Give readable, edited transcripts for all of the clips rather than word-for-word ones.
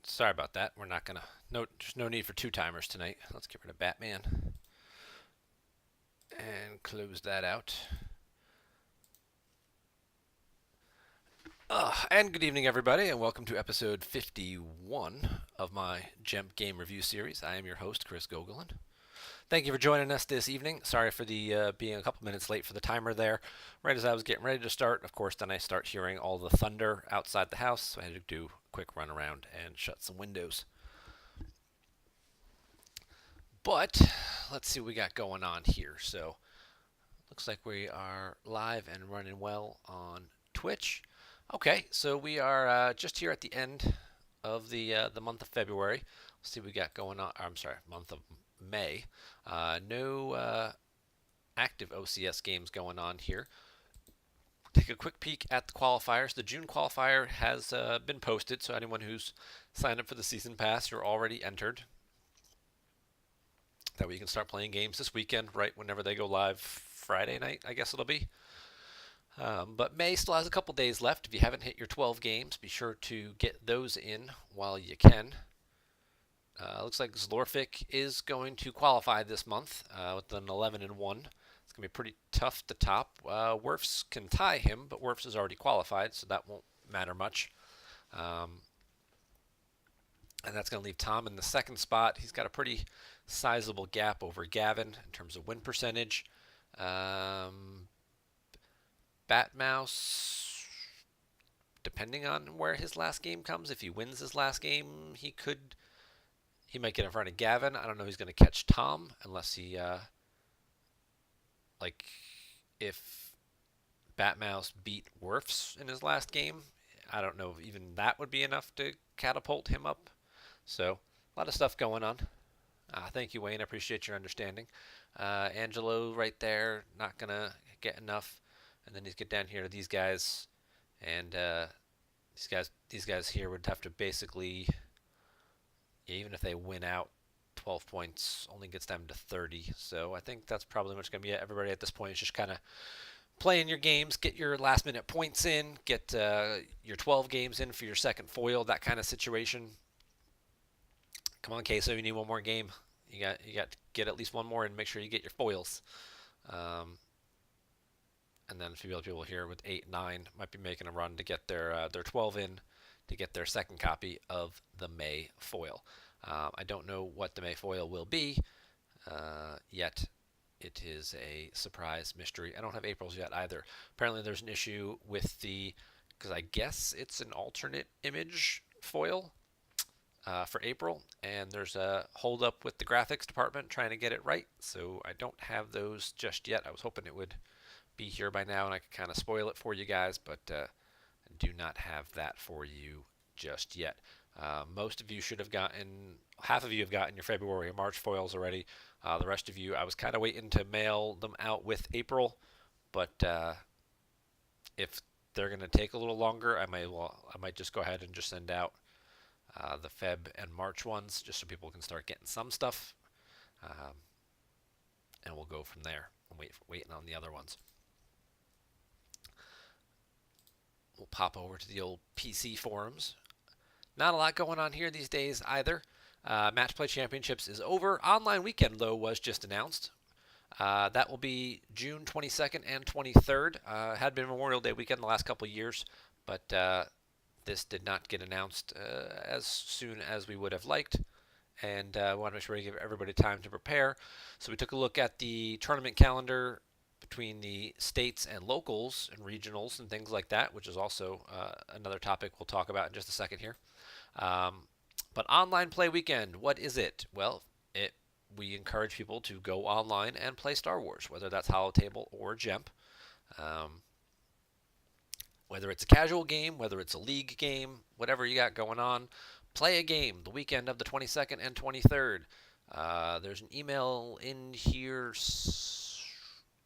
Sorry about that. We're not gonna. No, there's no need for two timers tonight. Let's get rid of Batman and close that out. And good evening, everybody, and welcome to episode 51 of my GEMP game review series. I am your host, Chris Gogolin. Thank you for joining us this evening. Sorry for the being a couple minutes late for the timer there. Right as I was getting ready to start, of course, then I start hearing all the thunder outside the house, so I had to do a quick run around and shut some windows. But let's see what we got going on here. So looks like we are live and running well on Twitch. Okay, so we are just here at the end of the month of February. Let's see what we got going on. I'm sorry, month of May. No active OCS games going on here. Take a quick peek at the qualifiers. The June qualifier has been posted, so anyone who's signed up for the season pass, you're already entered. That way you can start playing games this weekend, right whenever they go live Friday night, I guess it'll be. But May still has a couple days left. If you haven't hit your 12 games, be sure to get those in while you can. Looks like Zlorfik is going to qualify this month with an 11-1. It's going to be pretty tough to top. Werfs can tie him, but Werfs is already qualified, so that won't matter much. And that's going to leave Tom in the second spot. He's got a pretty sizable gap over Gavin in terms of win percentage. Batmouse, depending on where his last game comes, if he wins his last game, he might get in front of Gavin. I don't know if he's going to catch Tom unless he, if Batmouse beat Werfs in his last game. I don't know if even that would be enough to catapult him up. So, a lot of stuff going on. Thank you, Wayne. I appreciate your understanding. Angelo right there, not going to get enough. And then you get down here to these guys. And these guys here would have to basically, even if they win out, 12 points only gets them to 30. So I think that's probably what's going to be it. Everybody at this point is just kind of playing your games, get your last minute points in, get your 12 games in for your second foil, that kind of situation. Come on, Queso, you need one more game. You got to get at least one more and make sure you get your foils. And then a few other people here with 8, 9 might be making a run to get their 12 in to get their second copy of the May foil. I don't know what the May foil will be yet. It is a surprise mystery. I don't have April's yet either. Apparently there's an issue with because I guess it's an alternate image foil for April, and there's a holdup with the graphics department trying to get it right, so I don't have those just yet. I was hoping it would be here by now and I could kind of spoil it for you guys, but I do not have that for you just yet. Most of you should have gotten, half of you have gotten your February and March foils already. The rest of you, I was kind of waiting to mail them out with April, but if they're going to take a little longer, I might just go ahead and just send out the Feb and March ones, just so people can start getting some stuff, and we'll go from there. I'm waiting on the other ones. We'll pop over to the old PC forums. Not a lot going on here these days either. Match Play Championships is over. Online Weekend, though, was just announced. That will be June 22nd and 23rd. Had been Memorial Day weekend the last couple of years, but this did not get announced as soon as we would have liked. And we want to make sure we give everybody time to prepare. So we took a look at the tournament calendar between the states and locals and regionals and things like that, which is also another topic we'll talk about in just a second here. But online play weekend, what is it? Well, we encourage people to go online and play Star Wars, whether that's Holotable or GEMP. Whether it's a casual game, whether it's a league game, whatever you got going on, play a game the weekend of the 22nd and 23rd. There's an email in here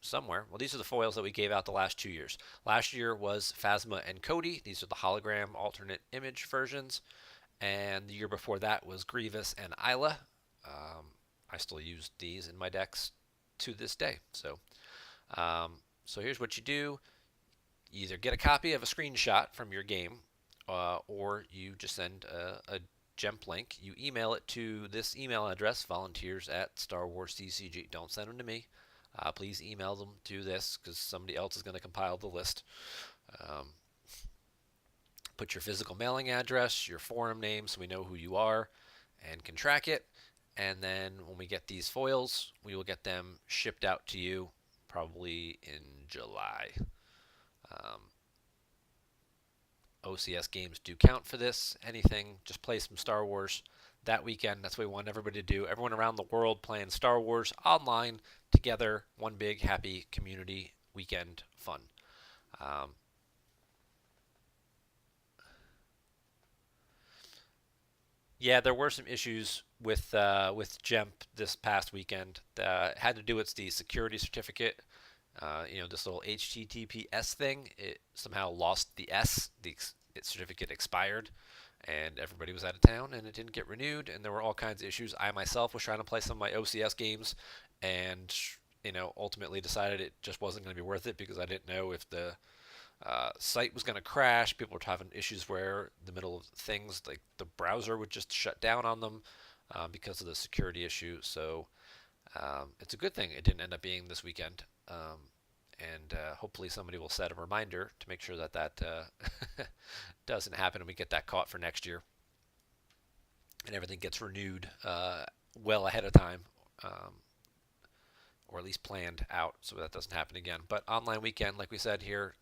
somewhere. Well, these are the foils that we gave out the last 2 years. Last year was Phasma and Cody. These are the hologram alternate image versions. And the year before that was Grievous and Isla. I still use these in my decks to this day. So here's what you do. You either get a copy of a screenshot from your game, or you just send a GEMP link. You email it to this email address, volunteers at Star Wars CCG. Don't send them to me. Please email them to this because somebody else is going to compile the list. Um, Put your physical mailing address, your forum name so we know who you are and can track it. And then when we get these foils, we will get them shipped out to you probably in July. Um, OCS games do count for this. Anything, just play some Star Wars that weekend. That's what we want everybody to do. Everyone around the world playing Star Wars online together. One big happy community weekend fun. Um, Yeah, there were some issues with GEMP this past weekend. Had to do with the security certificate. This little HTTPS thing. It somehow lost the S. Its certificate expired, and everybody was out of town, and it didn't get renewed. And there were all kinds of issues. I myself was trying to play some of my OCS games, and ultimately decided it just wasn't going to be worth it because I didn't know if the site was going to crash. People were having issues where in the middle of things, like the browser would just shut down on them because of the security issue. So it's a good thing it didn't end up being this weekend. And hopefully somebody will set a reminder to make sure that doesn't happen and we get that caught for next year. And everything gets renewed well ahead of time. Or at least planned out so that doesn't happen again. But online weekend, like we said here,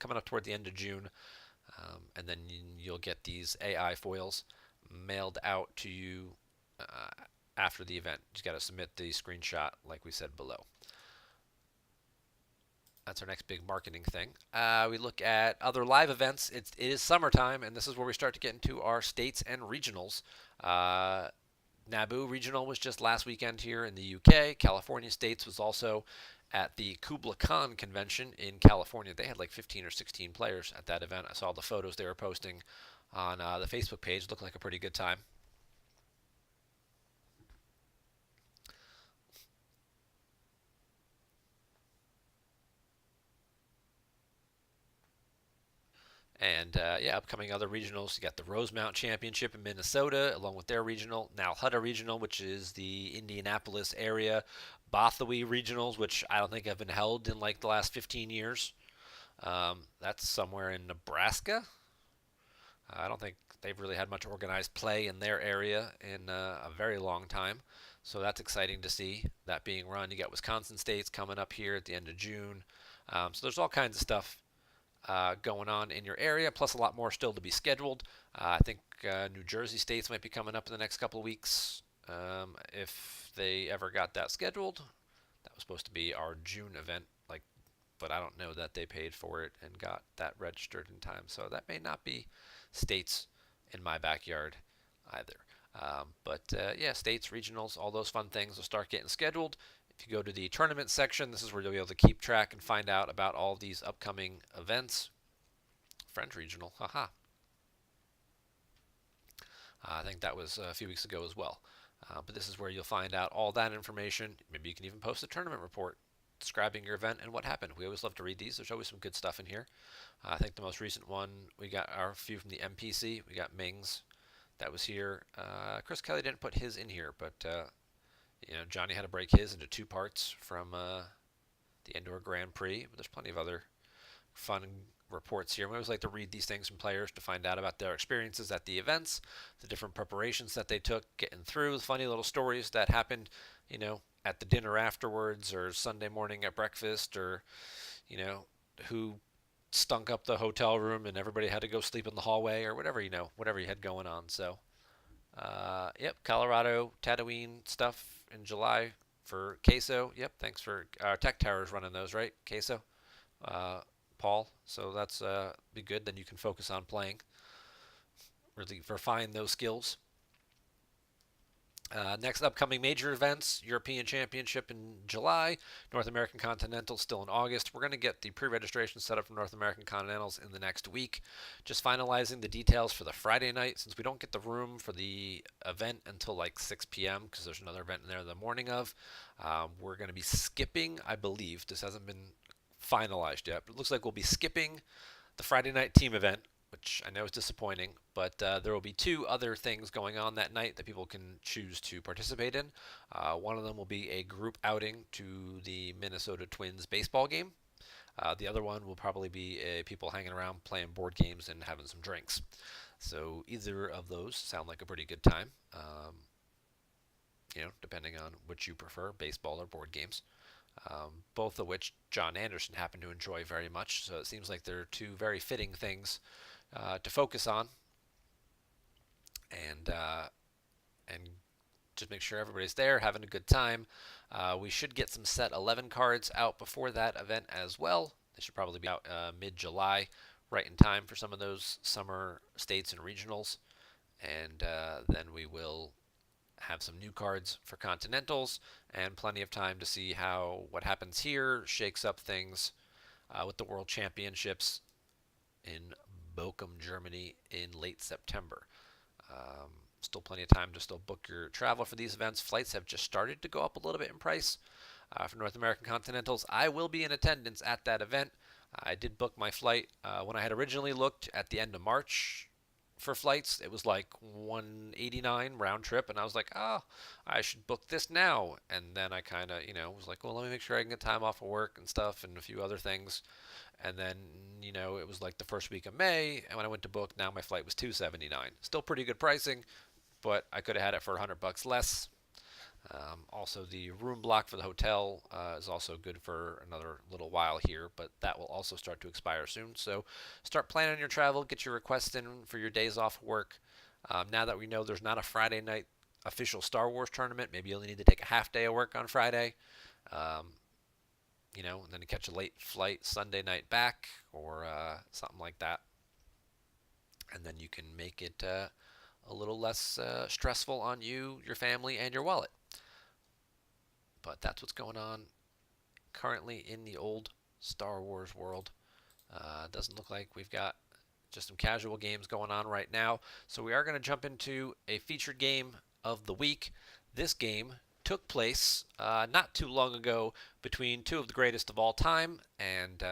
coming up toward the end of June, and then you'll get these AI foils mailed out to you after the event. You just got to submit the screenshot, like we said below. That's our next big marketing thing. We look at other live events. It is summertime, and this is where we start to get into our states and regionals. Naboo Regional was just last weekend here in the UK. California States was also at the Kubla Khan convention in California. They had like 15 or 16 players at that event. I saw the photos they were posting on the Facebook page. Looked like a pretty good time. And upcoming other regionals. You got the Rosemount Championship in Minnesota, along with their regional. Now Hutta Regional, which is the Indianapolis area. Bothawui Regionals, which I don't think have been held in like the last 15 years. That's somewhere in Nebraska. I don't think they've really had much organized play in their area in a very long time. So that's exciting to see that being run. You got Wisconsin States coming up here at the end of June. So there's all kinds of stuff going on in your area, plus a lot more still to be scheduled. I think New Jersey States might be coming up in the next couple of weeks if they ever got that scheduled. That was supposed to be our June event, but I don't know that they paid for it and got that registered in time. So that may not be states in my backyard either. States, regionals, all those fun things will start getting scheduled. If you go to the tournament section, this is where you'll be able to keep track and find out about all these upcoming events. French Regional, haha. I think that was a few weeks ago as well. But this is where you'll find out all that information. Maybe you can even post a tournament report describing your event and what happened. We always love to read these. There's always some good stuff in here. I think the most recent one, we got our few from the MPC. We got Ming's. That was here. Chris Kelly didn't put his in here, but Johnny had to break his into two parts from the Indoor Grand Prix. But there's plenty of other fun reports here. We always like to read these things from players to find out about their experiences at the events, the different preparations that they took, getting through, the funny little stories that happened, at the dinner afterwards or Sunday morning at breakfast, or, who stunk up the hotel room and everybody had to go sleep in the hallway, or whatever you had going on. So, Colorado Tatooine stuff in July for Queso. Yep, thanks for Tech Towers running those, right? Queso, Paul. So that's be good. Then you can focus on playing, really refine those skills. Next upcoming major events, European Championship in July, North American Continental still in August. We're going to get the pre-registration set up for North American Continentals in the next week. Just finalizing the details for the Friday night, since we don't get the room for the event until like 6 p.m. because there's another event in there the morning of. We're going to be skipping, I believe, this hasn't been finalized yet, but it looks like we'll be skipping the Friday night team event, which I know is disappointing, but there will be two other things going on that night that people can choose to participate in. One of them will be a group outing to the Minnesota Twins baseball game. The other one will probably be people hanging around playing board games and having some drinks. So either of those sound like a pretty good time, depending on which you prefer, baseball or board games. Both of which John Anderson happened to enjoy very much. So it seems like they're two very fitting things to focus on, and just make sure everybody's there, having a good time. We should get some set 11 cards out before that event as well. They should probably be out mid-July, right in time for some of those summer states and regionals. And then we will have some new cards for Continentals and plenty of time to see how what happens here shakes up things with the World Championships in Bochum, Germany in late September. Still plenty of time to still book your travel for these events. Flights have just started to go up a little bit in price for North American Continentals. I will be in attendance at that event. I did book my flight when I had originally looked at the end of March for flights. It was like 189 round trip, and I was like, I should book this now. And then I kind of, was like, well, let me make sure I can get time off of work and stuff and a few other things. And then, it was like the first week of May, and when I went to book, now my flight was 279. Still pretty good pricing, but I could have had it for $100 less. Also, the room block for the hotel is also good for another little while here, but that will also start to expire soon. So start planning your travel, get your requests in for your days off work. Now that we know there's not a Friday night official Star Wars tournament, maybe you only need to take a half day of work on Friday. And then to catch a late flight Sunday night back or something like that. And then you can make it a little less stressful on you, your family, and your wallet. But that's what's going on currently in the old Star Wars world. Doesn't look like we've got just some casual games going on right now. So we are going to jump into a featured game of the week. This game took place not too long ago between two of the greatest of all time. And,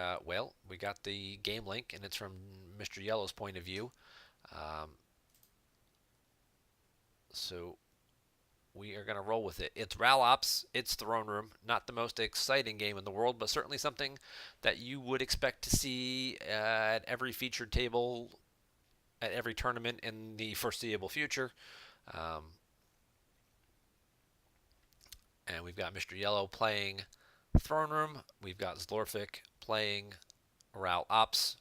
we got the game link, and it's from MrYellow's point of view. So we are going to roll with it. It's Ralops, it's Throne Room. Not the most exciting game in the world, but certainly something that you would expect to see at every featured table, at every tournament in the foreseeable future. And we've got MrYellow playing Throne Room. We've got Zlorfik playing Ralops.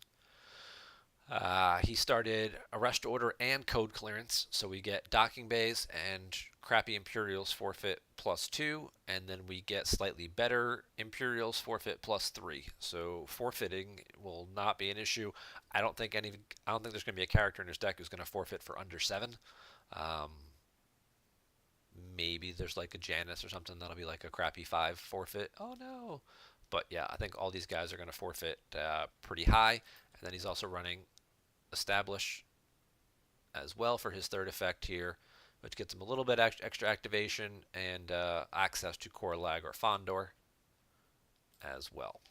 He started Arrest Order and Code Clearance, so we get Docking Bays and crappy Imperials forfeit +2, and then we get slightly better Imperials forfeit +3. So forfeiting will not be an issue. I don't think there's going to be a character in his deck who's going to forfeit for under 7. Maybe there's like a Janus or something that'll be like a crappy 5 forfeit. Oh no! But yeah, I think all these guys are going to forfeit pretty high, and then he's also running Establish as well for his third effect here, which gets him a little bit extra activation and access to Korlag or Fondor as well.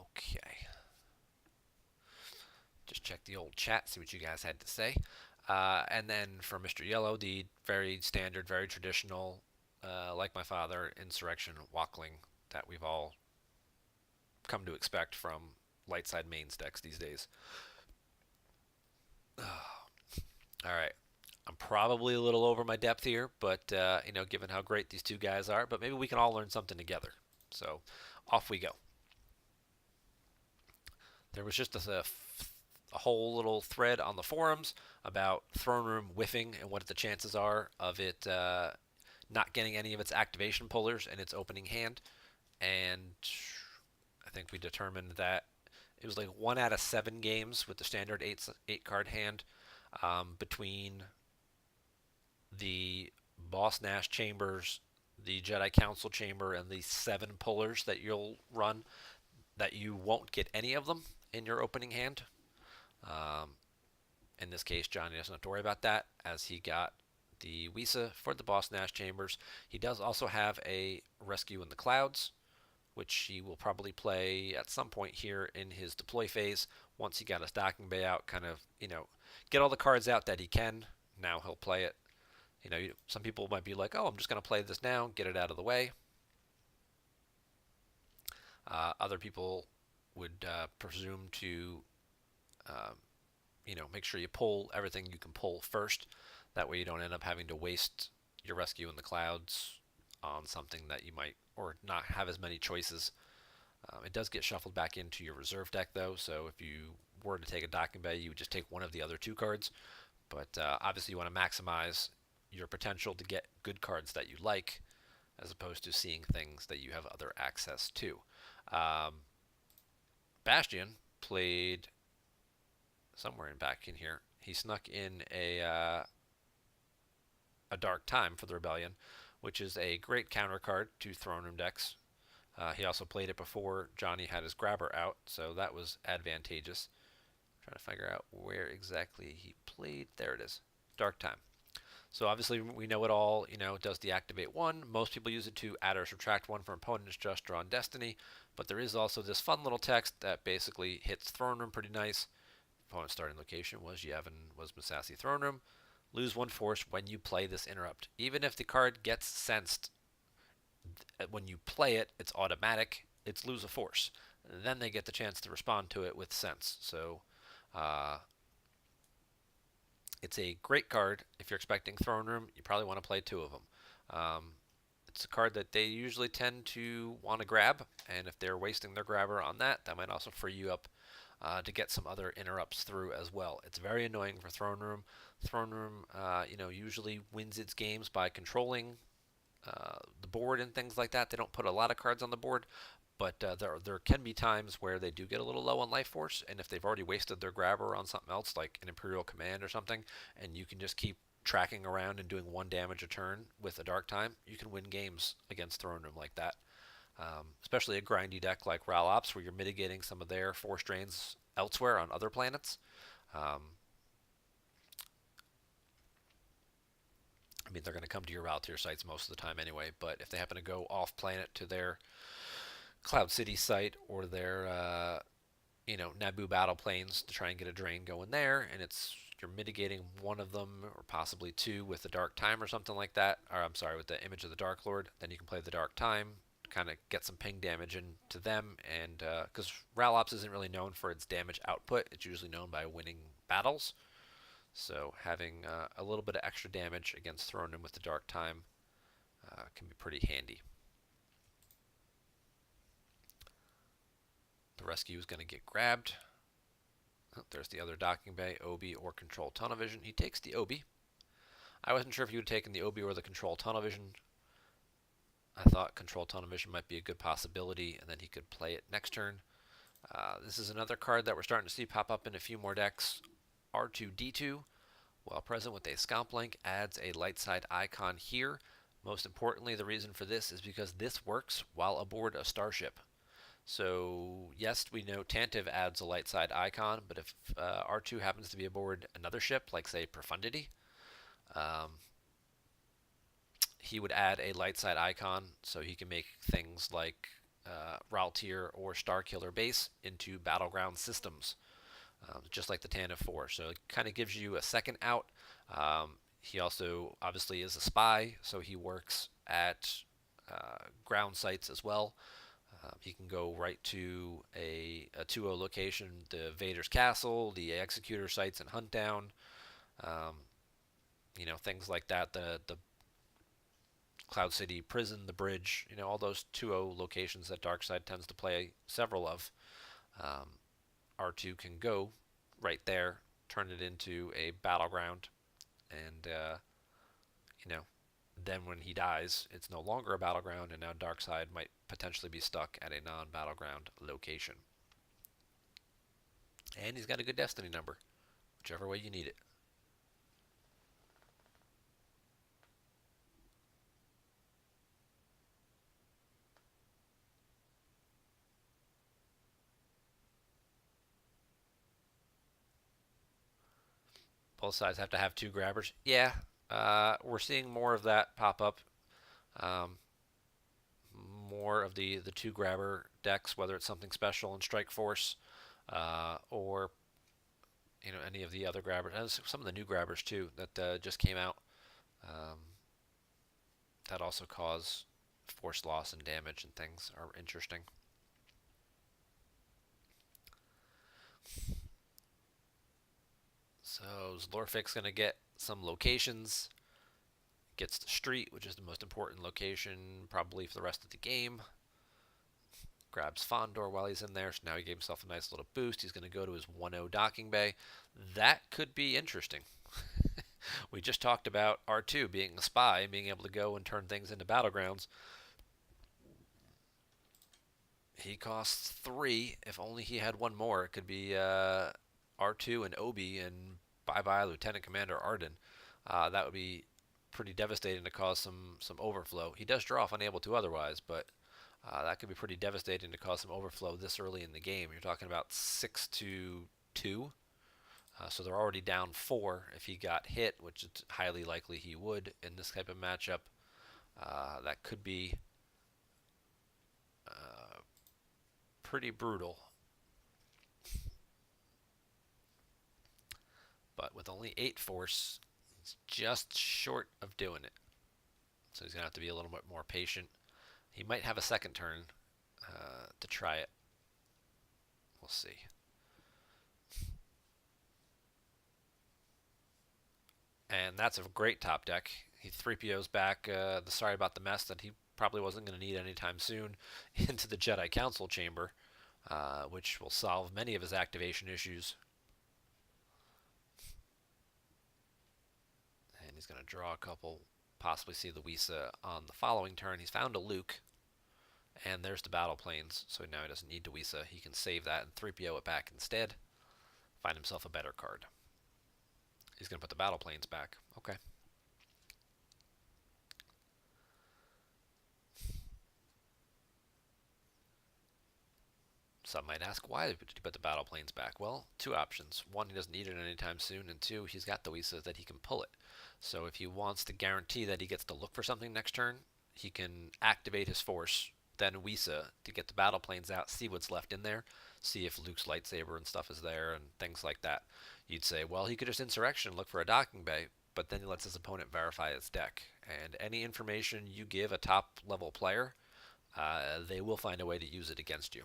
Okay. Just check the old chat, see what you guys had to say. And then for MrYellow, the very standard, very traditional, like my father, Insurrection Walkling that we've all come to expect from light side mains decks these days. All right. I'm probably a little over my depth here, but given how great these two guys are, but maybe we can all learn something together. So off we go. There was just a whole little thread on the forums about Throne Room whiffing and what the chances are of it not getting any of its activation pullers in its opening hand. And I think we determined that it was like 1 out of 7 games with the standard 8 card hand between the Boss Nash chambers, the Jedi Council chamber, and the 7 pullers that you'll run, that you won't get any of them in your opening hand. In this case, Johnny doesn't have to worry about that, as he got the Wisa for the Boss Nash Chambers. He does also have a Rescue in the Clouds, which he will probably play at some point here in his deploy phase. Once he got his docking bay out, kind of, get all the cards out that he can. Now he'll play it. Some people might be like, oh, I'm just going to play this now, get it out of the way. Other people would presume to, um, make sure you pull everything you can pull first. That way you don't end up having to waste your Rescue in the Clouds on something that you might, or not have as many choices. It does get shuffled back into your reserve deck, though, so if you were to take a docking bay, you would just take one of the other two cards. But obviously, you want to maximize your potential to get good cards that you like, as opposed to seeing things that you have other access to. Um, Bastion played somewhere in back in here. He snuck in a Dark Time for the Rebellion, which is a great counter card to Throne Room decks. He also played it before Johnny had his grabber out, so that was advantageous. I'm trying to figure out where exactly he played. There it is. Dark Time. So obviously we know it all, it does deactivate one. Most people use it to add or subtract one from opponent's just drawn destiny, but there is also this fun little text that basically hits Throne Room pretty nice. Opponent's starting location was Yavin, was Masasi Throne Room. Lose one force when you play this interrupt. Even if the card gets sensed when you play it, it's automatic. It's lose a force. Then they get the chance to respond to it with sense. So uh, it's a great card. If you're expecting Throne Room, you probably want to play two of them. Um, it's a card that they usually tend to want to grab, and if they're wasting their grabber on that, that might also free you up to get some other interrupts through as well. It's very annoying for Throne Room. Throne Room, usually wins its games by controlling the board and things like that. They don't put a lot of cards on the board, but there can be times where they do get a little low on life force, and if they've already wasted their grabber on something else like an Imperial Command or something, and you can just keep tracking around and doing one damage a turn with a Dark Time, you can win games against Throne Room like that. Especially a grindy deck like Ralops, where you're mitigating some of their force drains elsewhere on other planets. Um, I mean, they're going to come to your Raltier sites most of the time anyway, but if they happen to go off planet to their Cloud City site or their Naboo battle planes to try and get a drain going there, and you're mitigating one of them or possibly two with the Dark Time or something like that, or I'm sorry, with the Image of the Dark Lord, then you can play the Dark Time to kind of get some ping damage into them, and because Ralops isn't really known for its damage output, it's usually known by winning battles. So having a little bit of extra damage against Throne Room with the Dark Time can be pretty handy. The rescue is going to get grabbed. Oh, there's the other docking bay, Obi or Control Tunnel Vision. He takes the Obi. I wasn't sure if he would have taken the Obi or the Control Tunnel Vision. I thought Control Tunnel Vision might be a good possibility, and then he could play it next turn. This is another card that we're starting to see pop up in a few more decks. R2D2, while present with a Scalp Link, adds a light side icon here. Most importantly, the reason for this is because this works while aboard a starship. So yes, we know Tantive adds a light side icon, but if R2 happens to be aboard another ship, like say Profundity, um, he would add a light side icon so he can make things like Raltier or Starkiller base into battleground systems, just like the Tantive 4. So it kind of gives you a second out. He also obviously is a spy, so he works at ground sites as well. He can go right to a 2-0 location, the Vader's Castle, the Executor sites and Huntdown, things like that. The Cloud City Prison, the Bridge, all those 2-0 locations that Darkseid tends to play several of. R2 can go right there, turn it into a battleground, and then when he dies, it's no longer a battleground, and now Darkseid might potentially be stuck at a non-battleground location. And he's got a good destiny number, whichever way you need it. Both sides have to have two grabbers. Yeah, We're seeing more of that pop up. Um, More of the two grabber decks, whether it's something special in Strike Force, or any of the other grabbers, and some of the new grabbers too that just came out. Um, that also cause force loss and damage and things are interesting. So Zlorfik's going to get some locations. Gets the street, which is the most important location probably for the rest of the game. Grabs Fondor while he's in there, so now he gave himself a nice little boost. He's going to go to his 1-0 docking bay. That could be interesting. We just talked about R2 being a spy and being able to go and turn things into battlegrounds. He costs 3. If only he had one more, it could be R2 and Obi and bye-bye Lieutenant Commander Arden. That would be pretty devastating to cause some overflow. He does draw if unable to otherwise, but that could be pretty devastating to cause some overflow this early in the game. You're talking about 6-2. So they're already down 4 if he got hit, which is highly likely he would in this type of matchup. That could be uh, pretty brutal. But with only 8 force, he's just short of doing it. So he's going to have to be a little bit more patient. He might have a second turn to try it. We'll see. And that's a great top deck. He 3PO's back the Sorry About the Mess that he probably wasn't going to need anytime soon into the Jedi Council chamber, which will solve many of his activation issues. And he's going to draw a couple, possibly see the Wisa on the following turn. He's found a Luke, and there's the battle planes, so now he doesn't need Dewisa. He can save that and 3PO it back instead. Find himself a better card. He's going to put the battle planes back. Okay. Some might ask, why did he put the battle planes back? Well, two options. One, he doesn't need it anytime soon, and two, he's got the Wisa that he can pull it. So if he wants to guarantee that he gets to look for something next turn, he can activate his force, then Wisa to get the battle planes out, see what's left in there, see if Luke's lightsaber and stuff is there, and things like that. You'd say, well, he could just insurrection, look for a docking bay, but then he lets his opponent verify his deck. And any information you give a top level player, they will find a way to use it against you.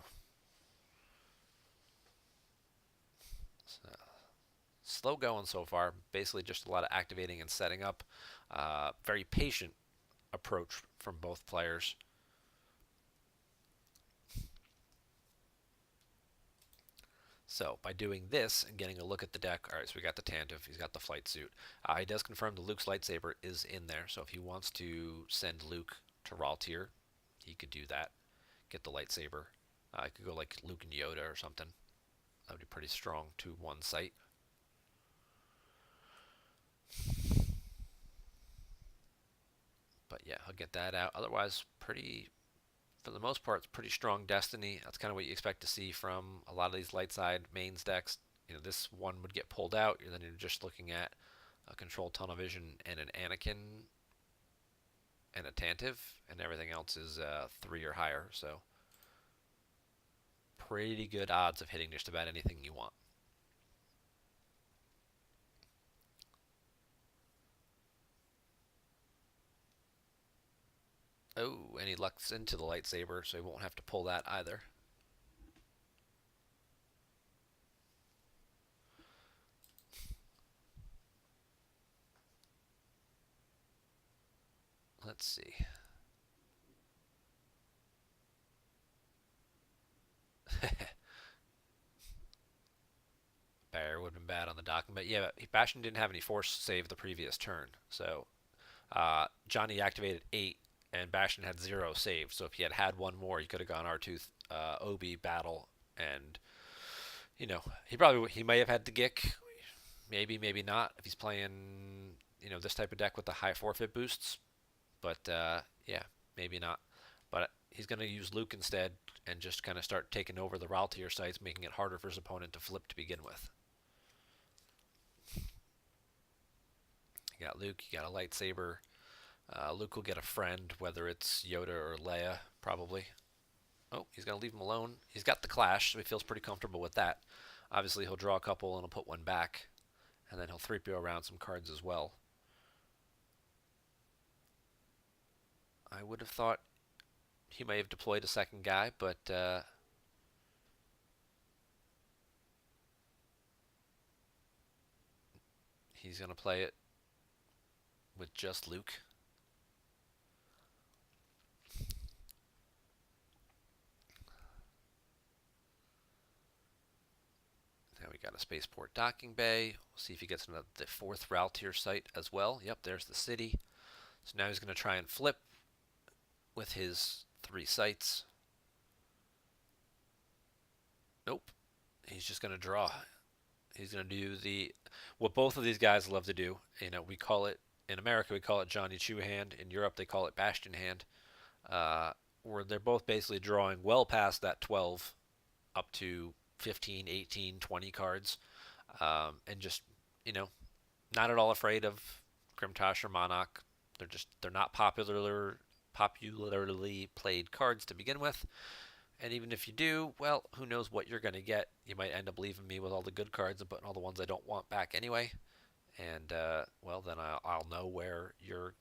So, slow going so far. Basically, just a lot of activating and setting up. Very patient approach from both players. So by doing this and getting a look at the deck, all right, so we got the Tantive, he's got the flight suit. He does confirm the Luke's lightsaber is in there, so if he wants to send Luke to Raltier, he could do that. Get the lightsaber. I could go like Luke and Yoda or something. That would be pretty strong to one site. But yeah, I'll get that out. Otherwise, for the most part, it's pretty strong Destiny. That's kind of what you expect to see from a lot of these light side mains decks. This one would get pulled out. Then you're just looking at a Control Tunnel Vision and an Anakin and a Tantive, and everything else is 3 or higher. So pretty good odds of hitting just about anything you want. Oh, and he lucks into the lightsaber, so he won't have to pull that either. Let's see. Barrier would have been bad on the docking, but yeah, Bastion didn't have any force save the previous turn, so Johnny activated 8, and Bastion had 0 saved. So if he had had one more, he could have gone R2 Obi battle, and he may have had the Gick, maybe not if he's playing this type of deck with the high forfeit boosts. But yeah, maybe not. But he's going to use Luke instead and just kind of start taking over the Raltier sites, making it harder for his opponent to flip to begin with. You got Luke, you got a lightsaber. Luke will get a friend, whether it's Yoda or Leia, probably. Oh, he's going to leave him alone. He's got the Clash, so he feels pretty comfortable with that. Obviously, he'll draw a couple and he'll put one back, and then he'll 3PO around some cards as well. I would have thought he may have deployed a second guy, but he's going to play it with just Luke. Now we got a spaceport docking bay. We'll see if he gets the 4th Raltier site as well. Yep, there's the city. So now he's going to try and flip with his 3 sites. Nope. He's just going to draw. He's going to do what both of these guys love to do. We call it, in America, we call it Johnny Chew hand. In Europe, they call it Bastion hand. Where they're both basically drawing well past that 12 up to 15, 18, 20 cards. And just, not at all afraid of Grimtosh or Monarch. They're not popularly played cards to begin with. And even if you do, well, who knows what you're going to get. You might end up leaving me with all the good cards and putting all the ones I don't want back anyway. And, well, then I'll know where your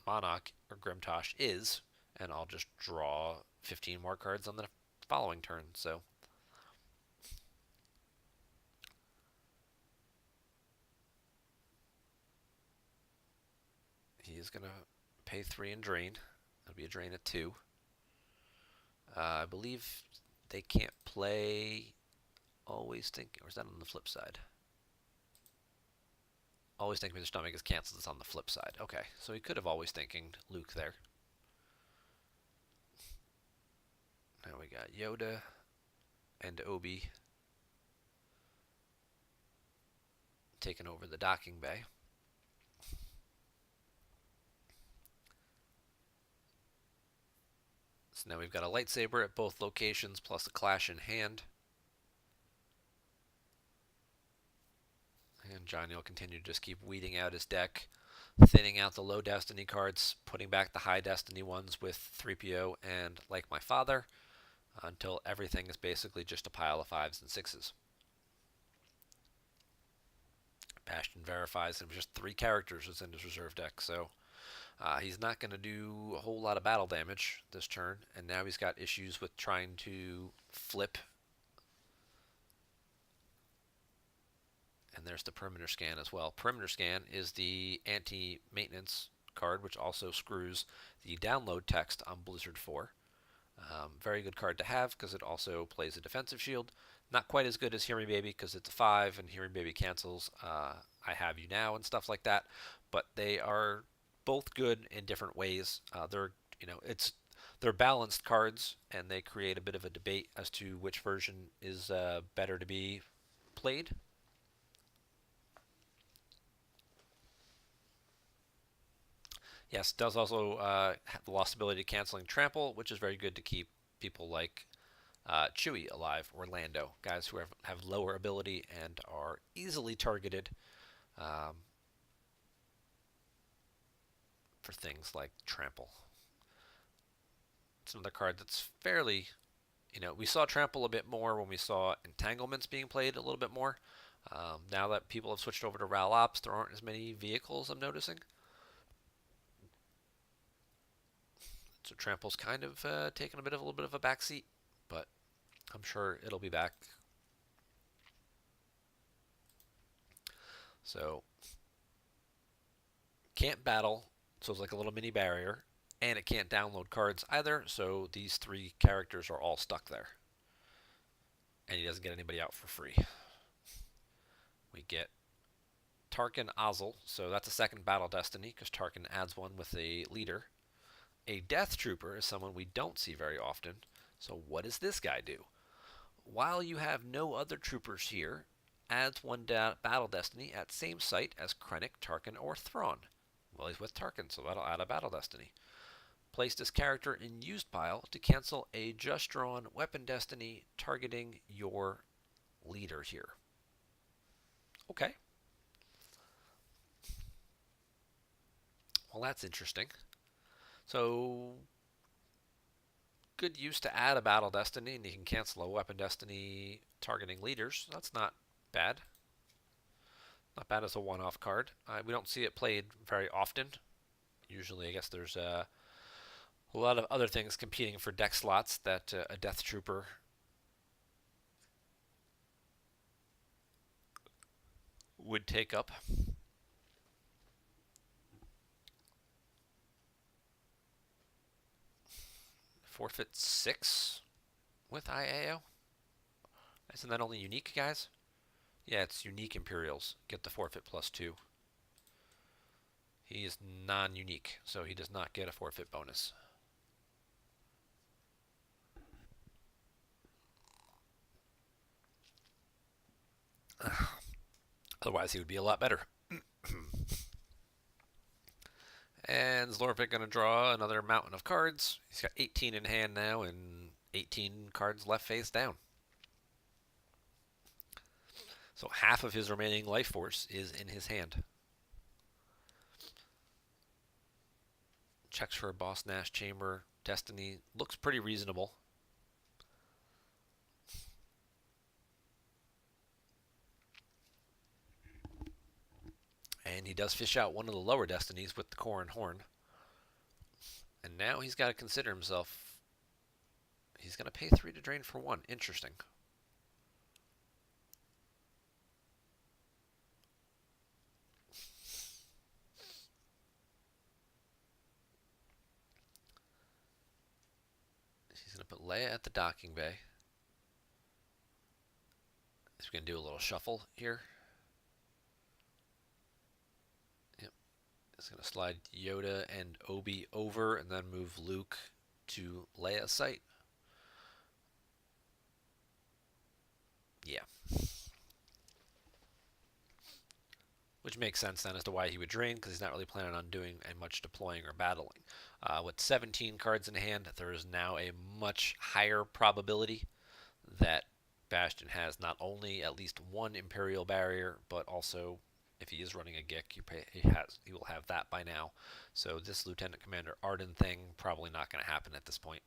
Monarch or Grimtosh is, and I'll just draw 15 more cards on the following turn. So he is going to pay 3 and drain. It'll be a drain at 2. I believe they can't play Always Thinking, or is that on the flip side? Always Thinking Mr. Stomach is canceled. It's on the flip side. Okay, so he could have Always Thinking Luke there. Now we got Yoda and Obi taking over the docking bay. So now we've got a lightsaber at both locations plus a Clash in hand. And Johnny will continue to just keep weeding out his deck, thinning out the low Destiny cards, putting back the high Destiny ones with 3PO and Like My Father, until everything is basically just a pile of 5s and 6s. Bastion verifies him just 3 characters is in his reserve deck, so he's not going to do a whole lot of battle damage this turn, and now he's got issues with trying to flip. And there's the perimeter scan as well. Perimeter scan is the anti-maintenance card, which also screws the download text on Blizzard 4. Very good card to have because it also plays a defensive shield. Not quite as good as Hear Me Baby because it's a 5 and Hear Me Baby cancels I Have You Now and stuff like that. But they are both good in different ways. They're balanced cards, and they create a bit of a debate as to which version is better to be played. Yes, does also have the lost ability to canceling trample, which is very good to keep people like Chewie alive, or Lando, guys who have lower ability and are easily targeted for things like trample. It's another card that's fairly, we saw trample a bit more when we saw entanglements being played a little bit more. Now that people have switched over to Ral Ops, there aren't as many vehicles, I'm noticing. So trample's kind of taken a little bit of a backseat, but I'm sure it'll be back. So can't battle, so it's like a little mini barrier, and it can't download cards either, so these 3 characters are all stuck there. And he doesn't get anybody out for free. We get Tarkin Ozzel, so that's a second battle destiny, because Tarkin adds one with a leader. A Death Trooper is someone we don't see very often, so what does this guy do? While you have no other troopers here, adds 1 battle destiny at same site as Krennic, Tarkin, or Thrawn. Well, he's with Tarkin, so that'll add a battle destiny. Place this character in used pile to cancel a just drawn weapon destiny targeting your leader here. Okay. Well, that's interesting. So, good use to add a Battle Destiny, and you can cancel a Weapon Destiny targeting leaders. That's not bad. Not bad as a one-off card. We don't see it played very often. Usually, I guess there's a lot of other things competing for deck slots that a Death Trooper would take up. Forfeit 6 with IAO? Isn't that only unique, guys? Yeah, it's unique Imperials. Get the forfeit +2. He is non-unique, so he does not get a forfeit bonus. Otherwise, he would be a lot better. And Zlorfik going to draw another mountain of cards. He's got 18 in hand now and 18 cards left face down. So half of his remaining life force is in his hand. Checks for a Boss Nash Chamber. Destiny looks pretty reasonable. And he does fish out one of the lower destinies with the Corrin Horn. And now he's got to consider himself. He's going to pay 3 to drain for 1. Interesting. He's going to put Leia at the docking bay. He's going to do a little shuffle here. Yep. He's going to slide Yoda and Obi over and then move Luke to Leia's site. Yeah. Which makes sense then as to why he would drain, because he's not really planning on doing much deploying or battling. With 17 cards in hand, there is now a much higher probability that Bastion has not only at least one Imperial barrier, but also, if he is running a GIC, he will have that by now. So this Lieutenant Commander Arden thing probably not going to happen at this point.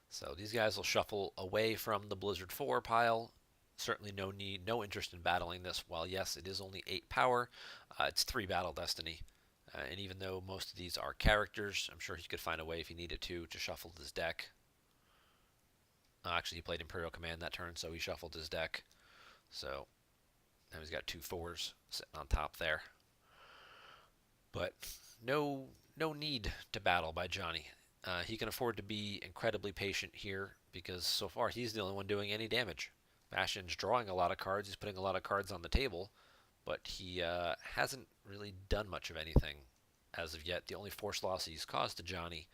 So these guys will shuffle away from the Blizzard 4 pile. Certainly no interest in battling this. While yes, it is only 8 power, it's 3 Battle Destiny. And even though most of these are characters, I'm sure he could find a way if he needed to shuffle his deck. Actually, he played Imperial Command that turn, so he shuffled his deck. So now he's got 2 4s sitting on top there. But no need to battle by Johnny. He can afford to be incredibly patient here because so far he's the only one doing any damage. Bastion's drawing a lot of cards. He's putting a lot of cards on the table, but he hasn't really done much of anything as of yet. The only force loss he's caused to Johnny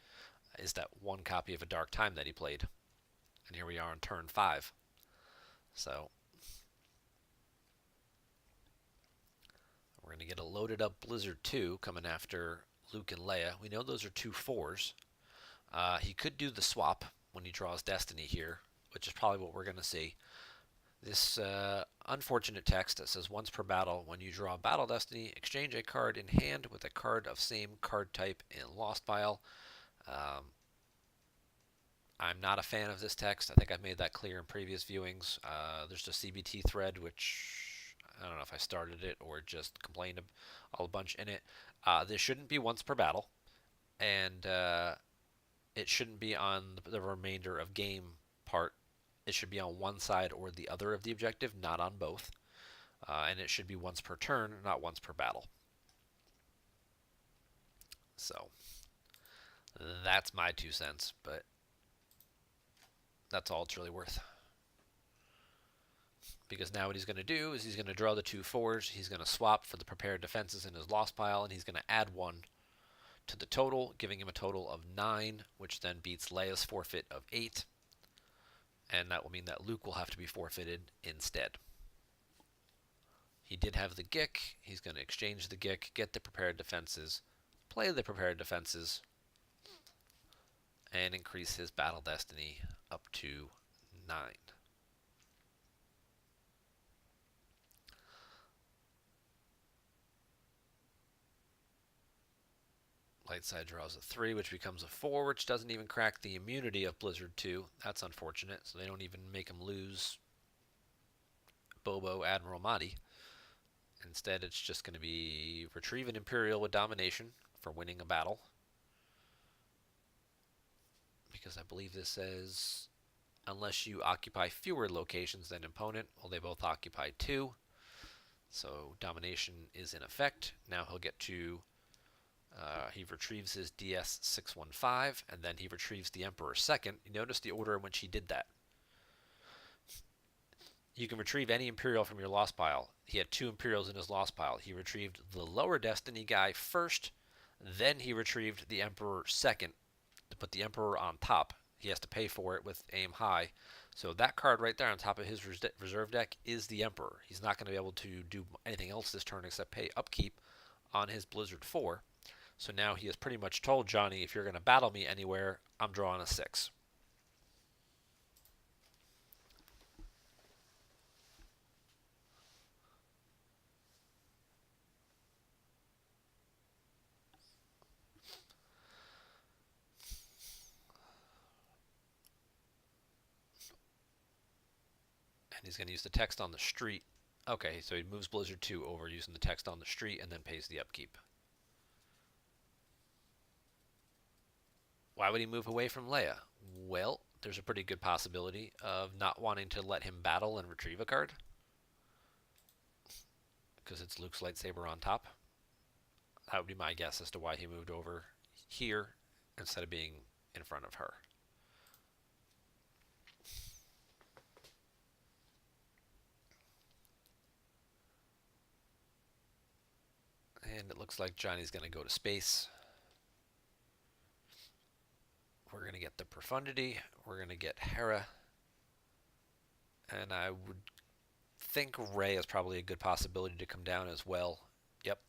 is that 1 copy of A Dark Time that he played. And here we are on turn 5. So we're going to get a loaded up Blizzard 2 coming after Luke and Leia. We know those are 2 4s. He could do the swap when he draws Destiny here, which is probably what we're going to see. This unfortunate text that says once per battle, when you draw Battle Destiny, exchange a card in hand with a card of same card type in Lost Pile. I'm not a fan of this text. I think I've made that clear in previous viewings. There's a CBT thread, which I don't know if I started it or just complained a bunch in it. This shouldn't be once per battle, and it shouldn't be on the remainder of game part. It should be on one side or the other of the objective, not on both. And it should be once per turn, not once per battle. So that's my 2 cents, but that's all it's really worth. Because now what he's going to do is he's going to draw the 2 4s. He's going to swap for the prepared defenses in his Lost Pile, and he's going to add 1 to the total, giving him a total of 9, which then beats Leia's forfeit of 8. And that will mean that Luke will have to be forfeited instead. He did have the GIC. He's going to exchange the GIC, get the prepared defenses, play the prepared defenses, and increase his Battle Destiny up to 9. Light side draws a 3, which becomes a 4, which doesn't even crack the immunity of Blizzard 2. That's unfortunate, so they don't even make him lose Bobo Admiral Mahdi. Instead, it's just going to be retrieve an Imperial with domination for winning a battle. Because I believe this says, unless you occupy fewer locations than opponent, well, they both occupy 2. So domination is in effect. Now he'll get to, he retrieves his DS-615, and then he retrieves the Emperor second. You notice the order in which he did that. You can retrieve any Imperial from your lost pile. He had 2 Imperials in his lost pile. He retrieved the lower Destiny guy first, then he retrieved the Emperor second to put the Emperor on top. He has to pay for it with aim high. So that card right there on top of his reserve deck is the Emperor. He's not going to be able to do anything else this turn except pay upkeep on his Blizzard 4. So now he has pretty much told Johnny, if you're going to battle me anywhere, I'm drawing a 6. And he's going to use the text on the street. Okay, so he moves Blizzard 2 over using the text on the street and then pays the upkeep. Why would he move away from Leia? Well, there's a pretty good possibility of not wanting to let him battle and retrieve a card. Because it's Luke's lightsaber on top. That would be my guess as to why he moved over here instead of being in front of her. And it looks like Johnny's going to go to space. We're going to get the Profundity. We're going to get Hera. And I would think Rey is probably a good possibility to come down as well. Yep.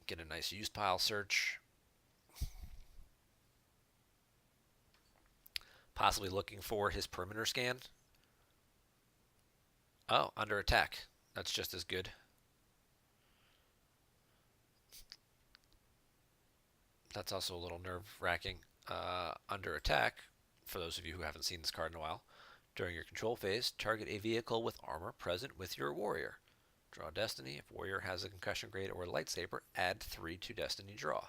Get a nice use pile search. Possibly looking for his perimeter scan. Oh, under attack. That's just as good. That's also a little nerve-wracking. Under attack, for those of you who haven't seen this card in a while, during your control phase, target a vehicle with armor present with your warrior. Draw Destiny. If warrior has a concussion grade or a lightsaber, add 3 to Destiny draw.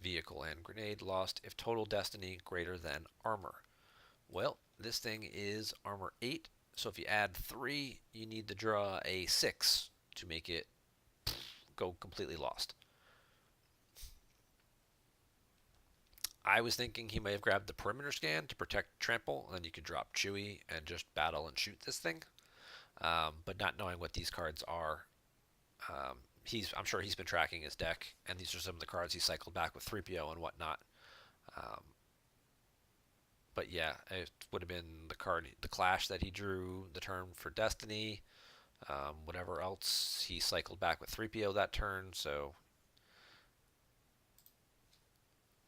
Vehicle and grenade lost if total Destiny greater than armor. Well, this thing is armor 8, so if you add 3, you need to draw a 6 to make it go completely lost. I was thinking he may have grabbed the perimeter scan to protect Trample, and then you could drop Chewie and just battle and shoot this thing. But not knowing what these cards are, I'm sure he's been tracking his deck, and these are some of the cards he cycled back with 3PO and whatnot. But yeah, it would have been the Clash that he drew the turn for Destiny, whatever else he cycled back with 3PO that turn, so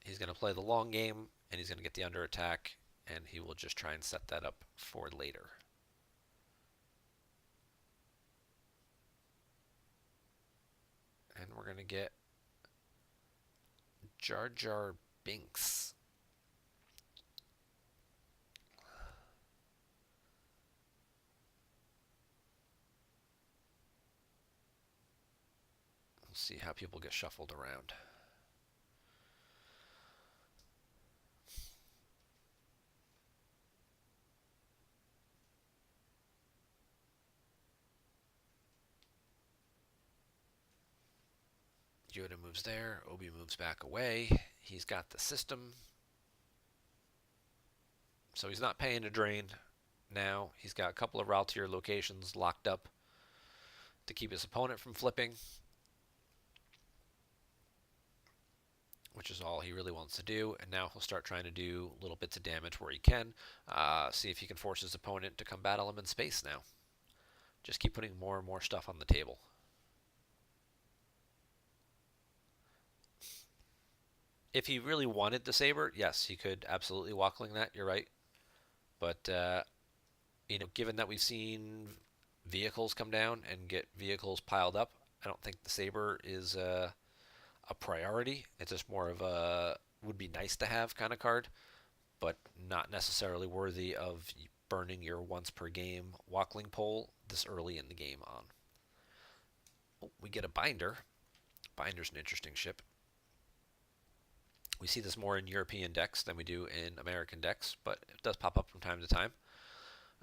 he's going to play the long game, and he's going to get the under attack, and he will just try and set that up for later. And we're going to get Jar Jar Binks. We'll see how people get shuffled around. Yoda moves there. Obi moves back away. He's got the system. So he's not paying a drain now. He's got a couple of Raltier locations locked up to keep his opponent from flipping, which is all he really wants to do. And now he'll start trying to do little bits of damage where he can. See if he can force his opponent to come battle him in space now. Just keep putting more and more stuff on the table. If he really wanted the saber, yes, he could absolutely walkling that. You're right. But, given that we've seen vehicles come down and get vehicles piled up, I don't think the saber is a priority. It's just more of a would be nice to have kind of card, but not necessarily worthy of burning your once per game Walkling Pole this early in the game on. Oh, we get a binder. Binder's an interesting ship. We see this more in European decks than we do in American decks, but it does pop up from time to time.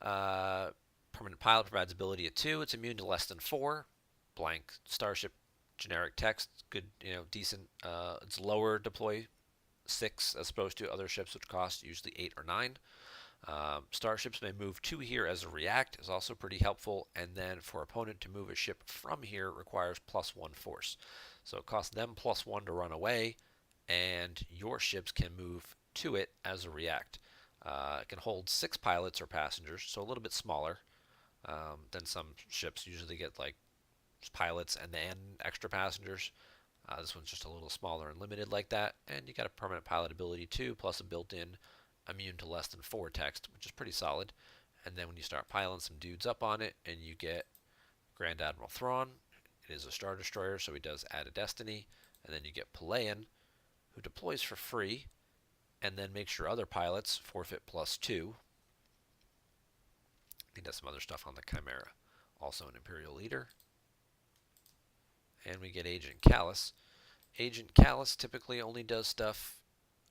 Uh, Permanent Pilot provides ability at 2. It's immune to less than 4. Blank Starship, generic text, good, decent. It's lower deploy 6 as opposed to other ships which cost usually 8 or 9. Starships may move 2 here as a react, is also pretty helpful, and then for opponent to move a ship from here requires +1 force. So it costs them +1 to run away, and your ships can move to it as a react. It can hold 6 pilots or passengers, so a little bit smaller than some ships usually get, like pilots and then extra passengers. This one's just a little smaller and limited like that, and you got a permanent pilot ability too, plus a built-in immune to less than 4 text, which is pretty solid. And then when you start piling some dudes up on it, and you get Grand Admiral Thrawn, it is a Star Destroyer, so he does add a destiny, and then you get Pelayan, who deploys for free, and then makes your other pilots forfeit +2. He does some other stuff on the Chimera. Also an Imperial Leader. And we get Agent Callus. Agent Callus typically only does stuff.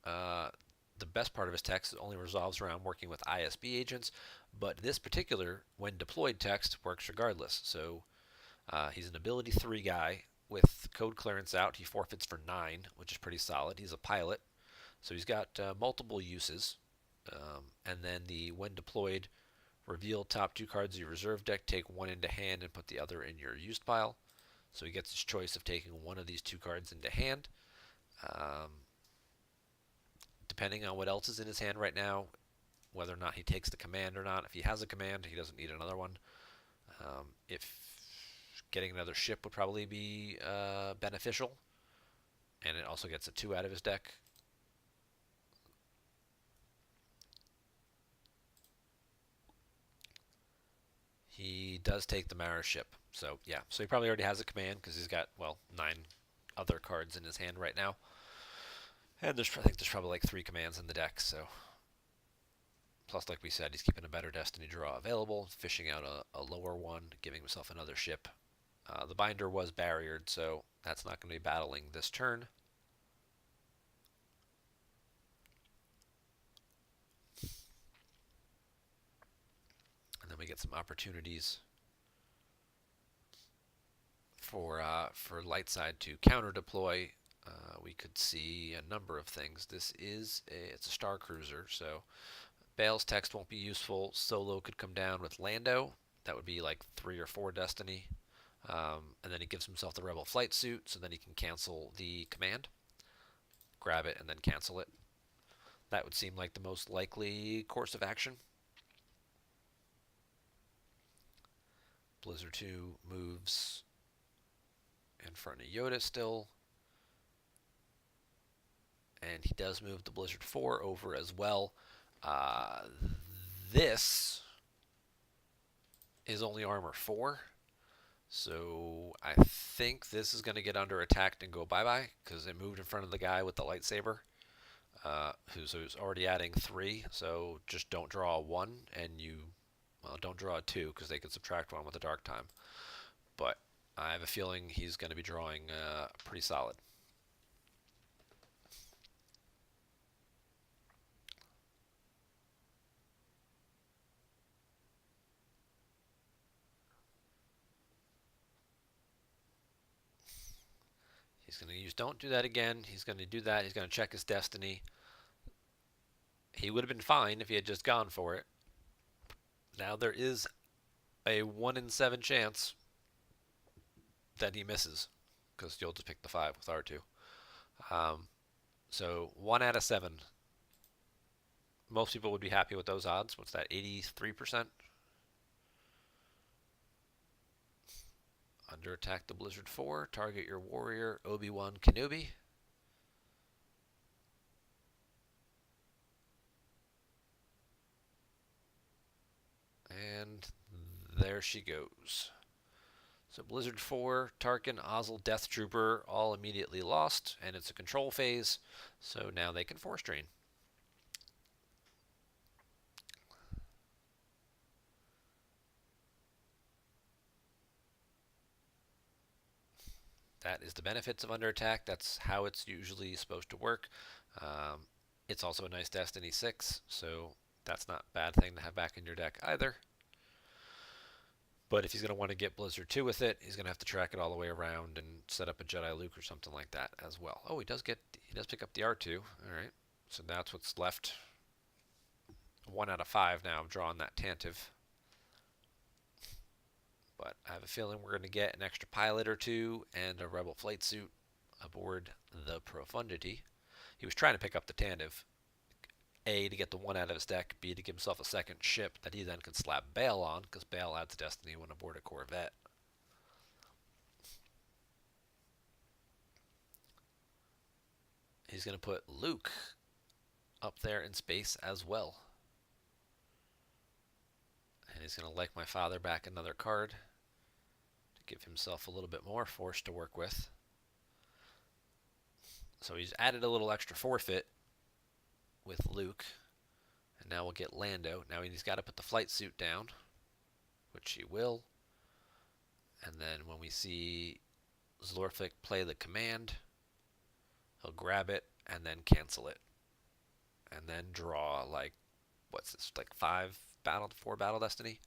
The best part of his text only resolves around working with ISB agents, but this particular, when deployed text, works regardless. So he's an ability 3 guy. With code clearance out, he forfeits for 9, which is pretty solid. He's a pilot, so he's got multiple uses. And then the when deployed, reveal top 2 cards of your reserve deck, take 1 into hand, and put the other in your used pile. So he gets his choice of taking one of these 2 cards into hand. Depending on what else is in his hand right now, whether or not he takes the command or not. If he has a command, he doesn't need another one. If getting another ship would probably be beneficial, and it also gets a 2 out of his deck. He does take the Mara ship, so yeah. So he probably already has a command because he's got 9 other cards in his hand right now, and I think there's probably like 3 commands in the deck. So plus, like we said, he's keeping a better Destiny draw available, fishing out a lower one, giving himself another ship. The binder was barriered, so that's not going to be battling this turn. And then we get some opportunities for Lightside to counter deploy. We could see a number of things. It's a Star Cruiser, so Bale's text won't be useful. Solo could come down with Lando. That would be like 3 or 4 Destiny. And then he gives himself the Rebel flight suit, so then he can cancel the command, grab it, and then cancel it. That would seem like the most likely course of action. Blizzard 2 moves in front of Yoda still. And he does move the Blizzard 4 over as well. This is only armor 4. So I think this is going to get under attacked and go bye-bye because it moved in front of the guy with the lightsaber, who's already adding 3. So just don't draw a 1, and don't draw a 2 because they could subtract 1 with the Dark Time. But I have a feeling he's going to be drawing pretty solid. He's going to use don't do that again. He's going to do that. He's going to check his destiny. He would have been fine if he had just gone for it. Now there is a 1 in 7 chance that he misses because you'll just pick the 5 with R2. So 1 out of 7. Most people would be happy with those odds. What's that, 83%? Under attack the Blizzard 4. Target your warrior, Obi-Wan Kenobi. And there she goes. So Blizzard 4, Tarkin, Ozzel, Death Trooper, all immediately lost, and it's a control phase, so now they can force drain. That is the benefits of under attack. That's how it's usually supposed to work. It's also a nice Destiny 6, so that's not a bad thing to have back in your deck either. But if he's going to want to get Blizzard 2 with it, he's going to have to track it all the way around and set up a Jedi Luke or something like that as well. Oh, he does pick up the R2. All right. So that's what's left. 1 out of 5 now of drawing that Tantive. But I have a feeling we're going to get an extra pilot or two and a Rebel flight suit aboard the Profundity. He was trying to pick up the Tantive. A, to get the 1 out of his deck. B, to give himself a second ship that he then can slap Bail on, because Bail adds Destiny when aboard a Corvette. He's going to put Luke up there in space as well. And he's going to like my father back another card to give himself a little bit more force to work with. So he's added a little extra forfeit with Luke. And now we'll get Lando. Now he's got to put the flight suit down, which he will. And then when we see Zlorfik play the command, he'll grab it and then cancel it. And then draw, like, what's this, like 4 battle Destiny?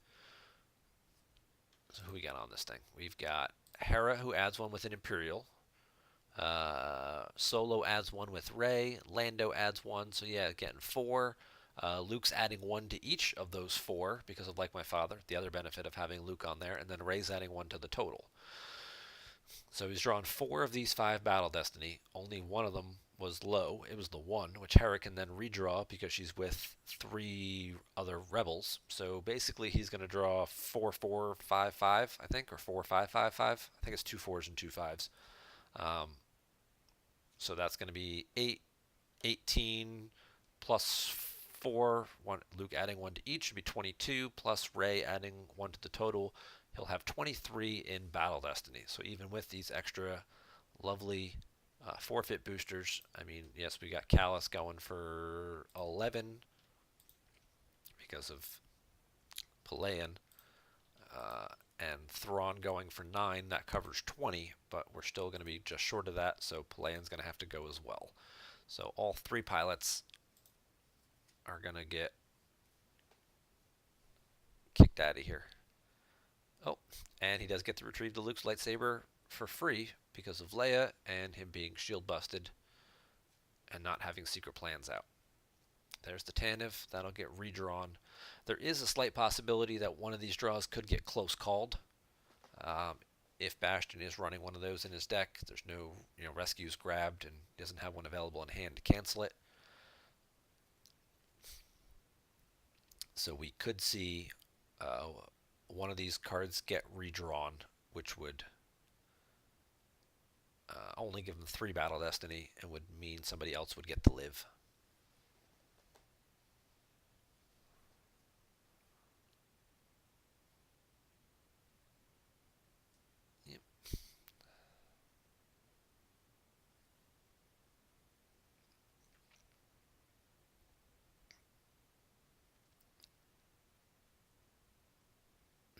So who we got on this thing? We've got Hera, who adds 1 with an Imperial. Solo adds 1 with Rey. Lando adds 1, so yeah, getting 4. Luke's adding 1 to each of those 4 because of Like My Father, the other benefit of having Luke on there, and then Rey's adding 1 to the total. So he's drawn 4 of these 5 Battle Destiny. Only one of them was low. It was the 1, which Hera can then redraw because she's with 3 other Rebels. So basically he's going to draw 4, 4, 5, 5, I think, or 4, 5, 5, 5. I think it's 2 4s and 2 5s. So that's going to be 8, 18 plus 4, Luke adding 1 to each should be 22, plus Rey adding 1 to the total. He'll have 23 in Battle Destiny. So even with these extra lovely forfeit boosters, I mean, yes, we got Callus going for 11 because of Pelayan, and Thrawn going for 9. That covers 20, but we're still going to be just short of that, so Pelayan's going to have to go as well. So all 3 pilots are going to get kicked out of here. Oh, and he does get to retrieve the Luke's lightsaber for free because of Leia and him being shield busted and not having secret plans out. There's the Tantive. That'll get redrawn. There is a slight possibility that one of these draws could get close called. If Bastion is running one of those in his deck, there's no rescues grabbed and doesn't have one available in hand to cancel it. So we could see one of these cards get redrawn, which would only give them 3 Battle Destiny and would mean somebody else would get to live. Yep.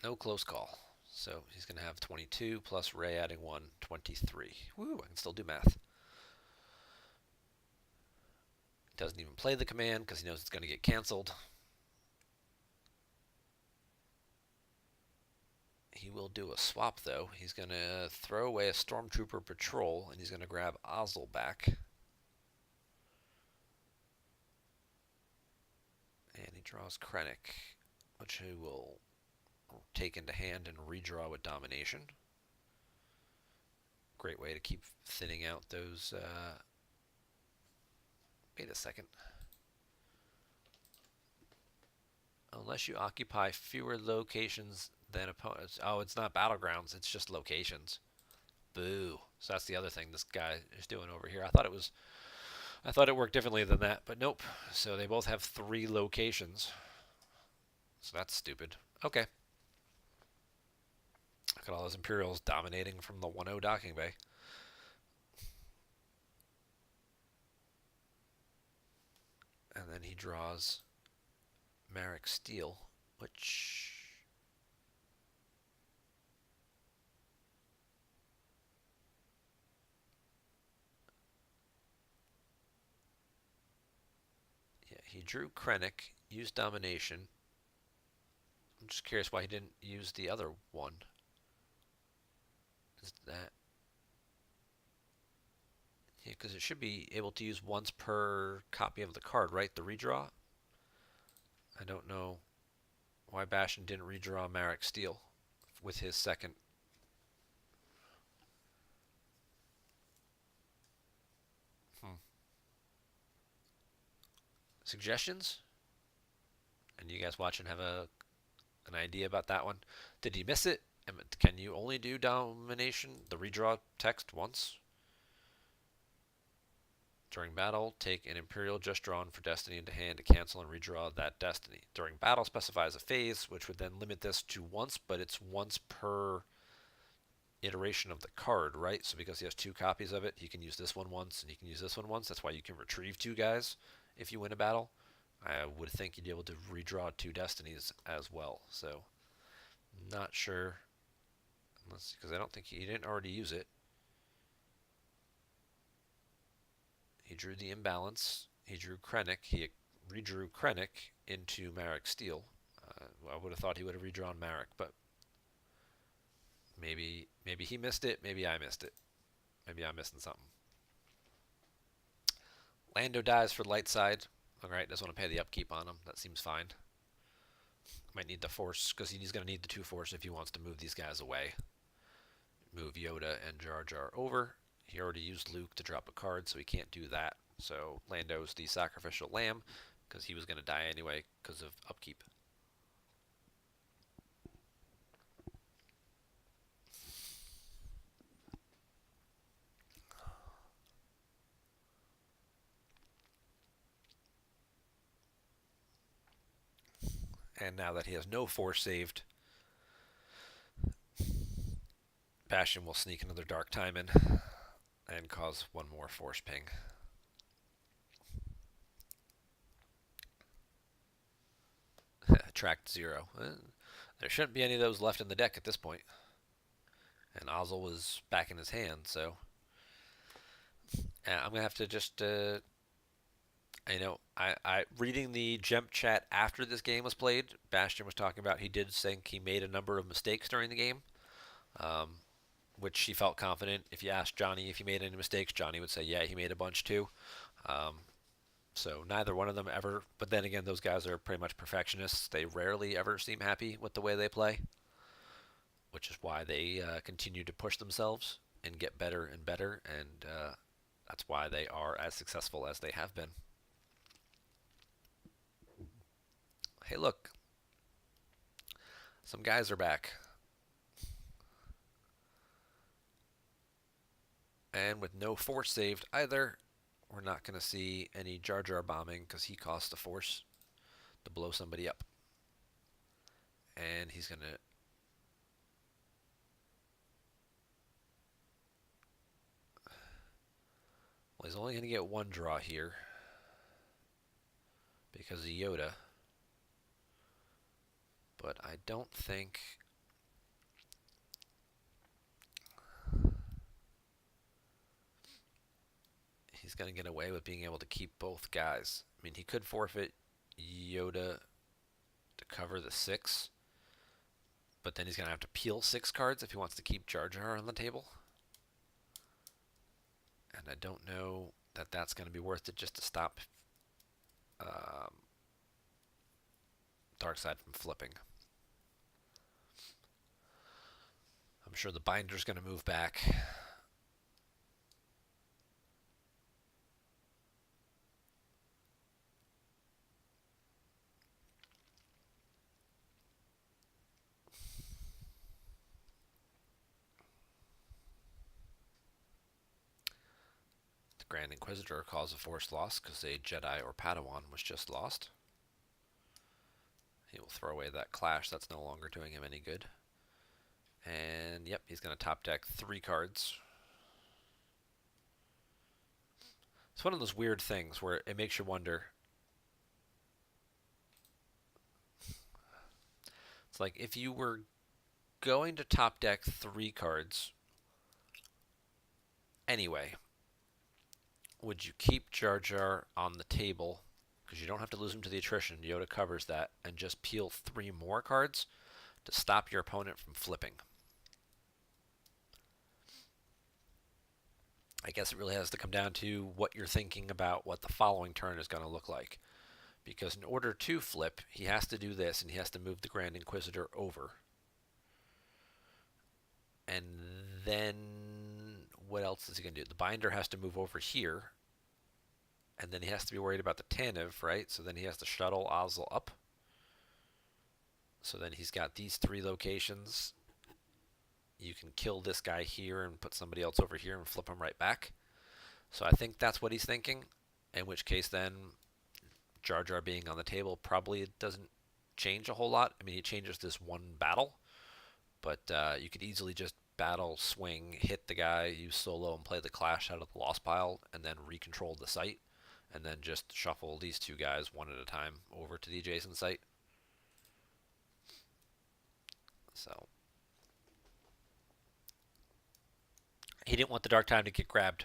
No close call. So he's going to have 22 plus Rey adding 1, 23. Woo, I can still do math. Doesn't even play the command because he knows it's going to get canceled. He will do a swap, though. He's going to throw away a Stormtrooper patrol, and he's going to grab Ozzel back. And he draws Krennic, which he will take into hand and redraw with Domination. Great way to keep thinning out those... Wait a second. Unless you occupy fewer locations than opponents. Oh, it's not battlegrounds. It's just locations. Boo. So that's the other thing this guy is doing over here. I thought it worked differently than that, but nope. So they both have 3 locations. So that's stupid. Okay. Look at all those Imperials dominating from the 1-0 docking bay. And then he draws Marek Steel, which... Yeah, he drew Krennic, used Domination. I'm just curious why he didn't use the other one. Is that... Yeah, because it should be able to use once per copy of the card, right? The redraw? I don't know why Bastion didn't redraw Marek Steel with his second. Suggestions? And you guys watching have an idea about that one? Did he miss it? Can you only do Domination, the redraw text, once? During battle, take an Imperial just drawn for Destiny into hand to cancel and redraw that Destiny. During battle specifies a phase, which would then limit this to once, but it's once per iteration of the card, right? So because he has 2 copies of it, he can use this one once and he can use this one once. That's why you can retrieve 2 guys if you win a battle. I would think you'd be able to redraw 2 Destinies as well. So, not sure. Because I don't think he didn't already use it. He drew the imbalance. He drew Krennic. He redrew Krennic into Marek Steel. I would have thought he would have redrawn Marek, but maybe he missed it. Maybe I missed it. Maybe I'm missing something. Lando dies for light side. Alright, doesn't want to pay the upkeep on him. That seems fine. Might need the force, because he's going to need the 2 force if he wants to move these guys away. Move Yoda and Jar Jar over. He already used Luke to drop a card, so he can't do that. So Lando's the sacrificial lamb, because he was going to die anyway because of upkeep. And now that he has no force saved, Bastion will sneak another Dark Time in and cause 1 more force ping. Attract 0. There shouldn't be any of those left in the deck at this point. And Ozzel was back in his hand, so I'm gonna have to just I reading the GEMP chat after this game was played, Bastion was talking about he did think he made a number of mistakes during the game, which he felt confident. If you asked Johnny if he made any mistakes, Johnny would say yeah, he made a bunch too. So neither one of them ever, but then again, those guys are pretty much perfectionists. They rarely ever seem happy with the way they play, which is why they continue to push themselves and get better and better, and that's why they are as successful as they have been. Hey, look. Some guys are back. And with no force saved either, we're not going to see any Jar Jar bombing because he costs the force to blow somebody up. And he's going to... Well, he's only going to get 1 draw here because of Yoda. But I don't think... he's going to get away with being able to keep both guys. I mean, he could forfeit Yoda to cover the 6, but then he's going to have to peel 6 cards if he wants to keep Jar Jar on the table. And I don't know that that's going to be worth it just to stop Darkseid from flipping. I'm sure the binder's going to move back. Grand Inquisitor caused a force loss because a Jedi or Padawan was just lost. He will throw away that clash. That's no longer doing him any good. And yep, he's going to top deck 3 cards. It's one of those weird things where it makes you wonder. It's like if you were going to top deck 3 cards anyway, would you keep Jar Jar on the table? Because you don't have to lose him to the attrition. Yoda covers that. And just peel 3 more cards to stop your opponent from flipping. I guess it really has to come down to what you're thinking about what the following turn is going to look like. Because in order to flip, he has to do this, and he has to move the Grand Inquisitor over. And then what else is he going to do? The Binder has to move over here. And then he has to be worried about the Tanev, right? So then he has to shuttle Ozzel up. So then he's got these 3 locations. You can kill this guy here and put somebody else over here and flip him right back. So I think that's what he's thinking. In which case then Jar Jar being on the table probably doesn't change a whole lot. I mean, he changes this 1 battle. But you could easily just battle, swing, hit the guy, use solo, and play the Clash out of the Lost Pile, and then recontrol the site. And then just shuffle these 2 guys one at a time over to the adjacent site. So he didn't want the Dark Time to get grabbed.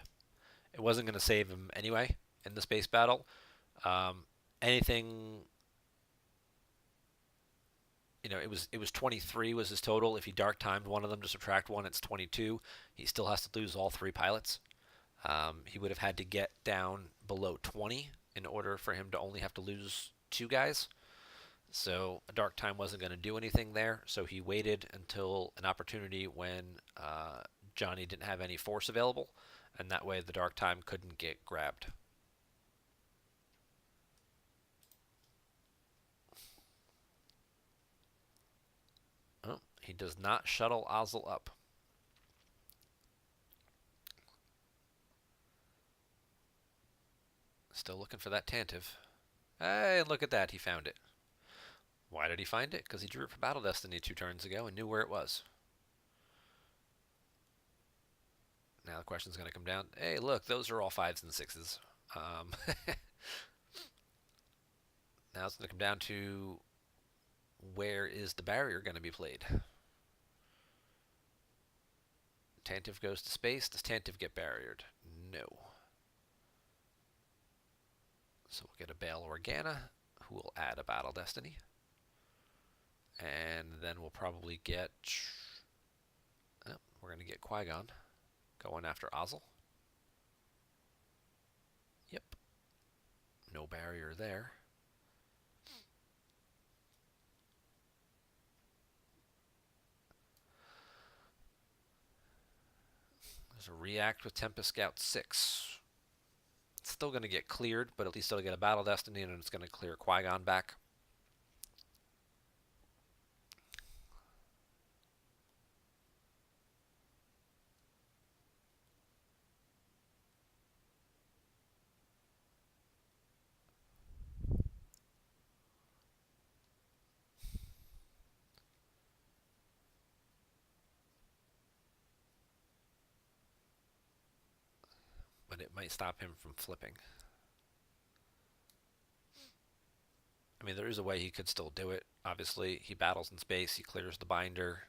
It wasn't going to save him anyway in the space battle. Anything, it was 23 was his total. If he Dark Timed one of them to subtract 1, it's 22. He still has to lose all 3 pilots. He would have had to get down below 20 in order for him to only have to lose 2 guys. So a Dark Time wasn't going to do anything there. So he waited until an opportunity when Johnny didn't have any force available, and that way the Dark Time couldn't get grabbed. Oh, he does not shuttle Ozzel up. Still looking for that Tantive. Hey, look at that, he found it. Why did he find it? Because he drew it for Battle Destiny 2 turns ago and knew where it was. Now the question's going to come down. Hey, look, those are all 5s and 6s. Now it's going to come down to where is the barrier going to be played? Tantive goes to space. Does Tantive get barriered? No. So we'll get a Bail Organa, who will add a Battle Destiny. And then we'll probably get... Oh, we're going to get Qui-Gon going after Ozzel. Yep. No barrier there. There's a React with Tempest Scout 6. It's still going to get cleared, but at least it'll get a Battle Destiny, and it's going to clear Qui-Gon back. But it might stop him from flipping. I mean, there is a way he could still do it. Obviously, he battles in space, he clears the binder.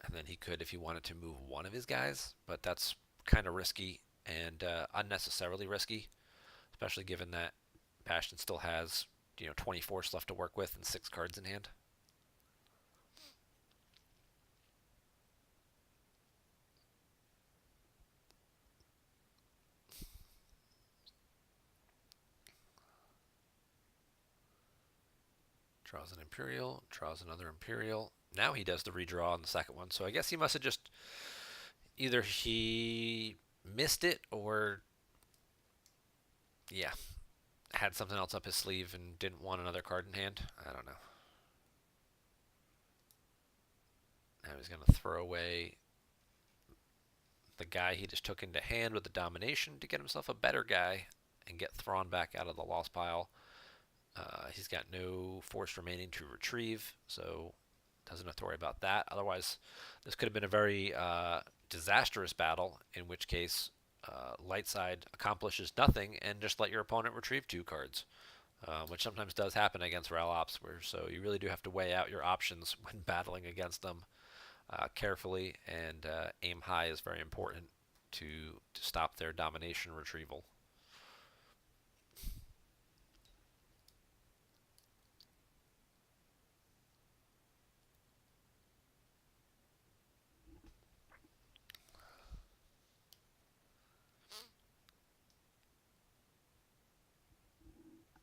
And then he could, if he wanted to, move one of his guys, but that's kind of risky and unnecessarily risky, especially given that Bastion still has 20 force left to work with and 6 cards in hand. Draws an Imperial, draws another Imperial. Now he does the redraw on the second one, so I guess he must have just... Either he missed it or... Yeah, had something else up his sleeve and didn't want another card in hand. I don't know. Now he's going to throw away the guy he just took into hand with the domination to get himself a better guy and get Thrawn back out of the Lost Pile. He's got no force remaining to retrieve, so doesn't have to worry about that. Otherwise, this could have been a very disastrous battle, in which case light side accomplishes nothing and just let your opponent retrieve 2 cards, which sometimes does happen against Ral Ops. So you really do have to weigh out your options when battling against them carefully, and aim high is very important to stop their domination retrieval.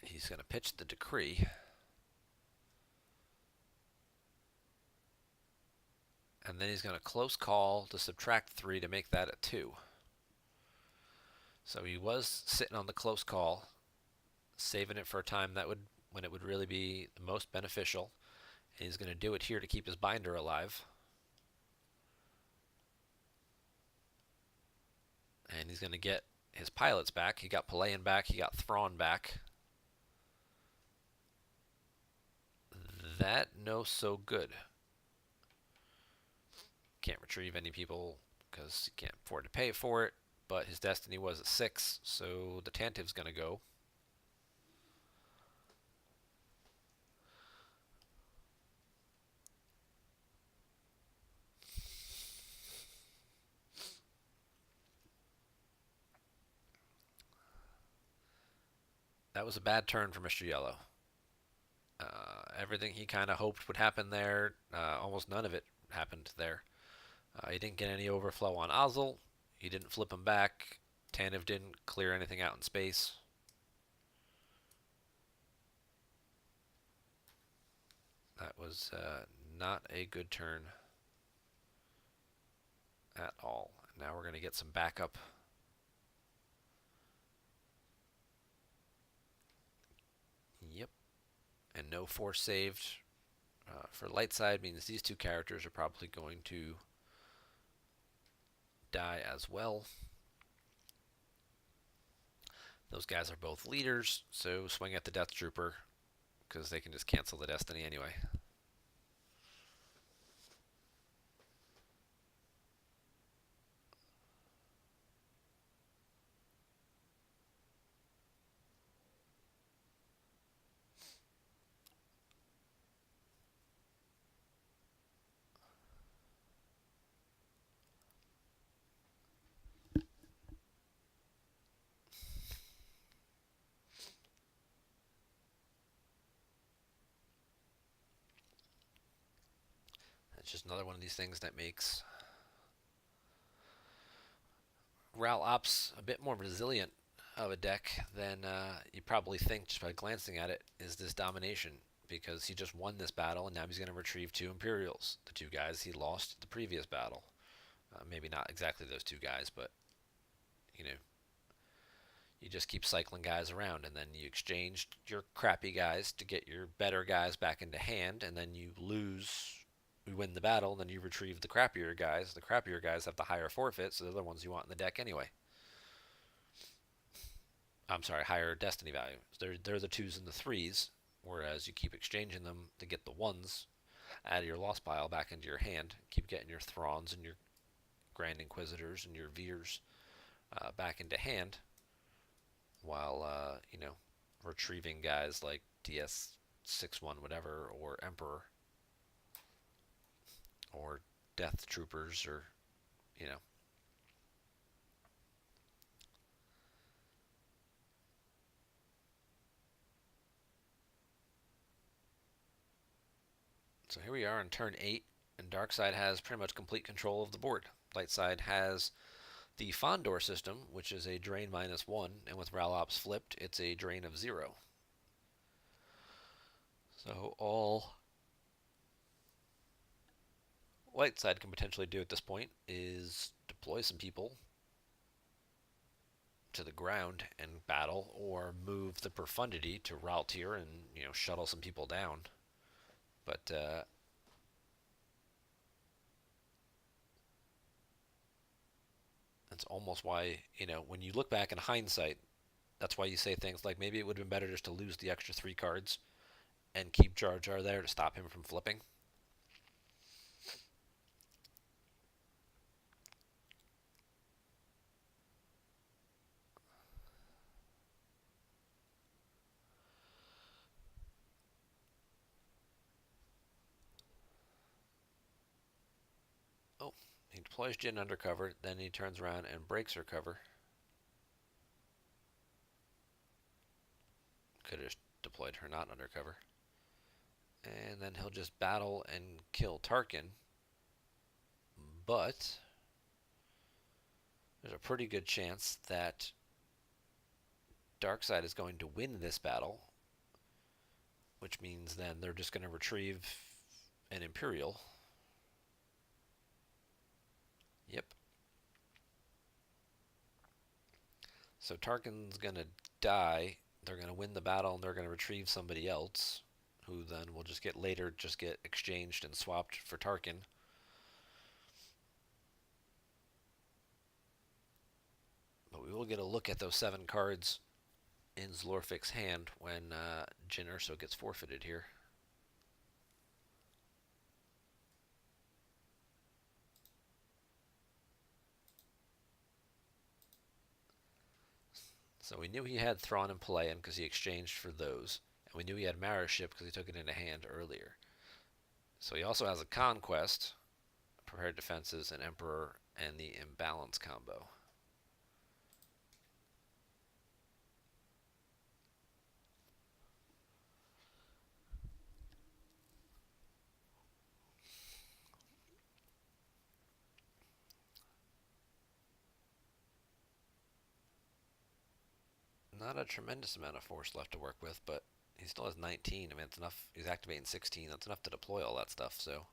He's going to pitch the decree. And then he's going to close call to subtract 3 to make that a 2. So he was sitting on the close call, saving it for a time that would when it would really be the most beneficial. And he's going to do it here to keep his binder alive. And he's going to get his pilots back. He got Palayan back. He got Thrawn back. That no so good. Can't retrieve any people because he can't afford to pay for it. But his destiny was at 6, so the Tantiv's going to go. That was a bad turn for MrYellow. Everything he kind of hoped would happen there, almost none of it happened there. He didn't get any overflow on Ozzel. He didn't flip him back. Tantiv didn't clear anything out in space. That was not a good turn at all. Now we're going to get some backup. Yep. And no force saved for light side means these 2 characters are probably going to die as well. Those guys are both leaders, so swing at the Death Trooper because they can just cancel the destiny anyway. It's just another one of these things that makes Ral Ops a bit more resilient of a deck than you probably think just by glancing at it, is this domination, because he just won this battle and now he's going to retrieve 2 Imperials, the 2 guys he lost the previous battle. Maybe not exactly those 2 guys, but you know, you just keep cycling guys around, and then you exchange your crappy guys to get your better guys back into hand, and then you win the battle, and then you retrieve the crappier guys. The crappier guys have the higher forfeit, so they're the ones you want in the deck anyway. I'm sorry, higher destiny value. They're the 2s and the 3s, whereas you keep exchanging them to get the 1s out of your lost pile back into your hand. Keep getting your Thrawns and your Grand Inquisitors and your Veers back into hand, while retrieving guys like DS61 whatever, or Emperor, or Death Troopers, or you know. So here we are on turn 8, and Darkside has pretty much complete control of the board. Lightside has the Fondor system, which is a drain -1, and with Ralops flipped, it's a drain of 0. So all Lightside can potentially do at this point is deploy some people to the ground and battle, or move the Profundity to Raltier and shuttle some people down. But that's almost why when you look back in hindsight, That's why you say things like maybe it would have been better just to lose the extra 3 cards and keep Jar Jar there to stop him from flipping. Oh, he deploys Jin under cover, then he turns around and breaks her cover. Could have just deployed her not under cover. And then he'll just battle and kill Tarkin. But there's a pretty good chance that Darkseid is going to win this battle, which means then they're just going to retrieve an Imperial. Yep. So Tarkin's going to die. They're going to win the battle and they're going to retrieve somebody else, who then will just get exchanged and swapped for Tarkin. But we will get a look at those 7 cards in Zlorfik's hand when Jyn Erso gets forfeited here. So we knew he had Thrawn and Palayan because he exchanged for those. And we knew he had Mariship because he took it into hand earlier. So he also has a Conquest, Prepared Defenses, an Emperor, and the Imbalance combo. Not a tremendous amount of force left to work with, but he still has 19. I mean, it's enough. He's activating 16. That's enough to deploy all that stuff, so.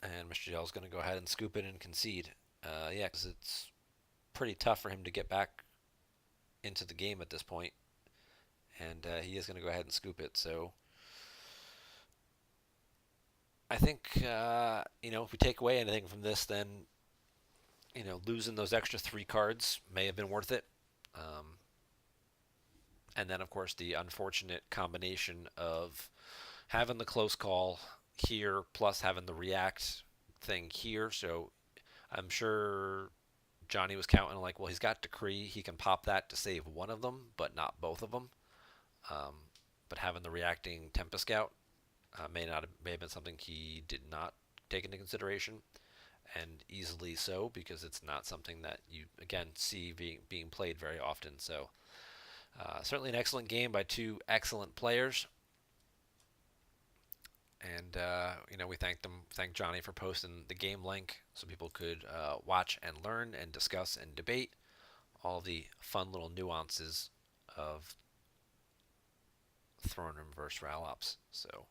And MrYellow's going to go ahead and scoop it and concede. Yeah, because it's pretty tough for him to get back into the game at this point. And he is going to go ahead and scoop it, so. I think, if we take away anything from this, then, losing those extra 3 cards may have been worth it. And then, of course, the unfortunate combination of having the close call here plus having the react thing here. So I'm sure Johnny was counting like, well, he's got Decree. He can pop that to save one of them, but not both of them. But having the reacting Tempest Scout may have been something he did not take into consideration, and easily so, because it's not something that you again see being played very often. So certainly an excellent game by 2 excellent players. And we thank Johnny for posting the game link so people could watch and learn and discuss and debate all the fun little nuances of Throne Room versus Ralops. So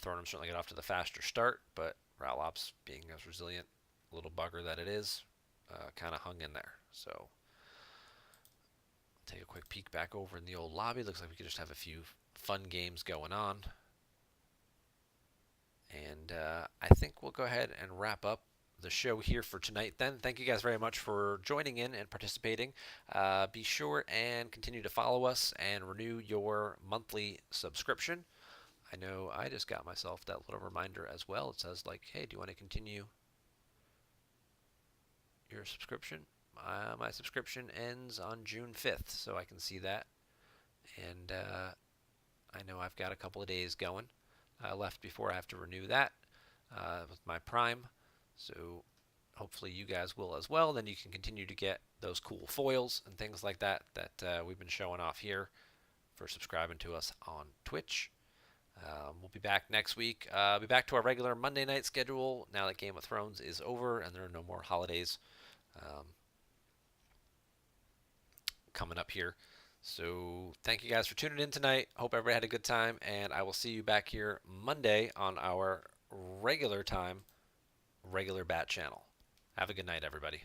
Throne Room certainly got off to the faster start, but Ralops, being as resilient little bugger that it is, kind of hung in there. So take a quick peek back over in the old lobby. Looks like we could just have a few fun games going on. And I think we'll go ahead and wrap up the show here for tonight then. Thank you guys very much for joining in and participating. Be sure and continue to follow us and renew your monthly subscription. I know I just got myself that little reminder as well. It says like, hey, do you want to continue your subscription? My subscription ends on June 5th, so I can see that. And I know I've got a couple of days going left before I have to renew that with my Prime. So hopefully you guys will as well. Then you can continue to get those cool foils and things like that we've been showing off here for subscribing to us on Twitch. We'll be back next week. Be back to our regular Monday night schedule now that Game of Thrones is over and there are no more holidays coming up here. So thank you guys for tuning in tonight. Hope everybody had a good time, and I will see you back here Monday on our regular time, regular bat channel. Have a good night, everybody.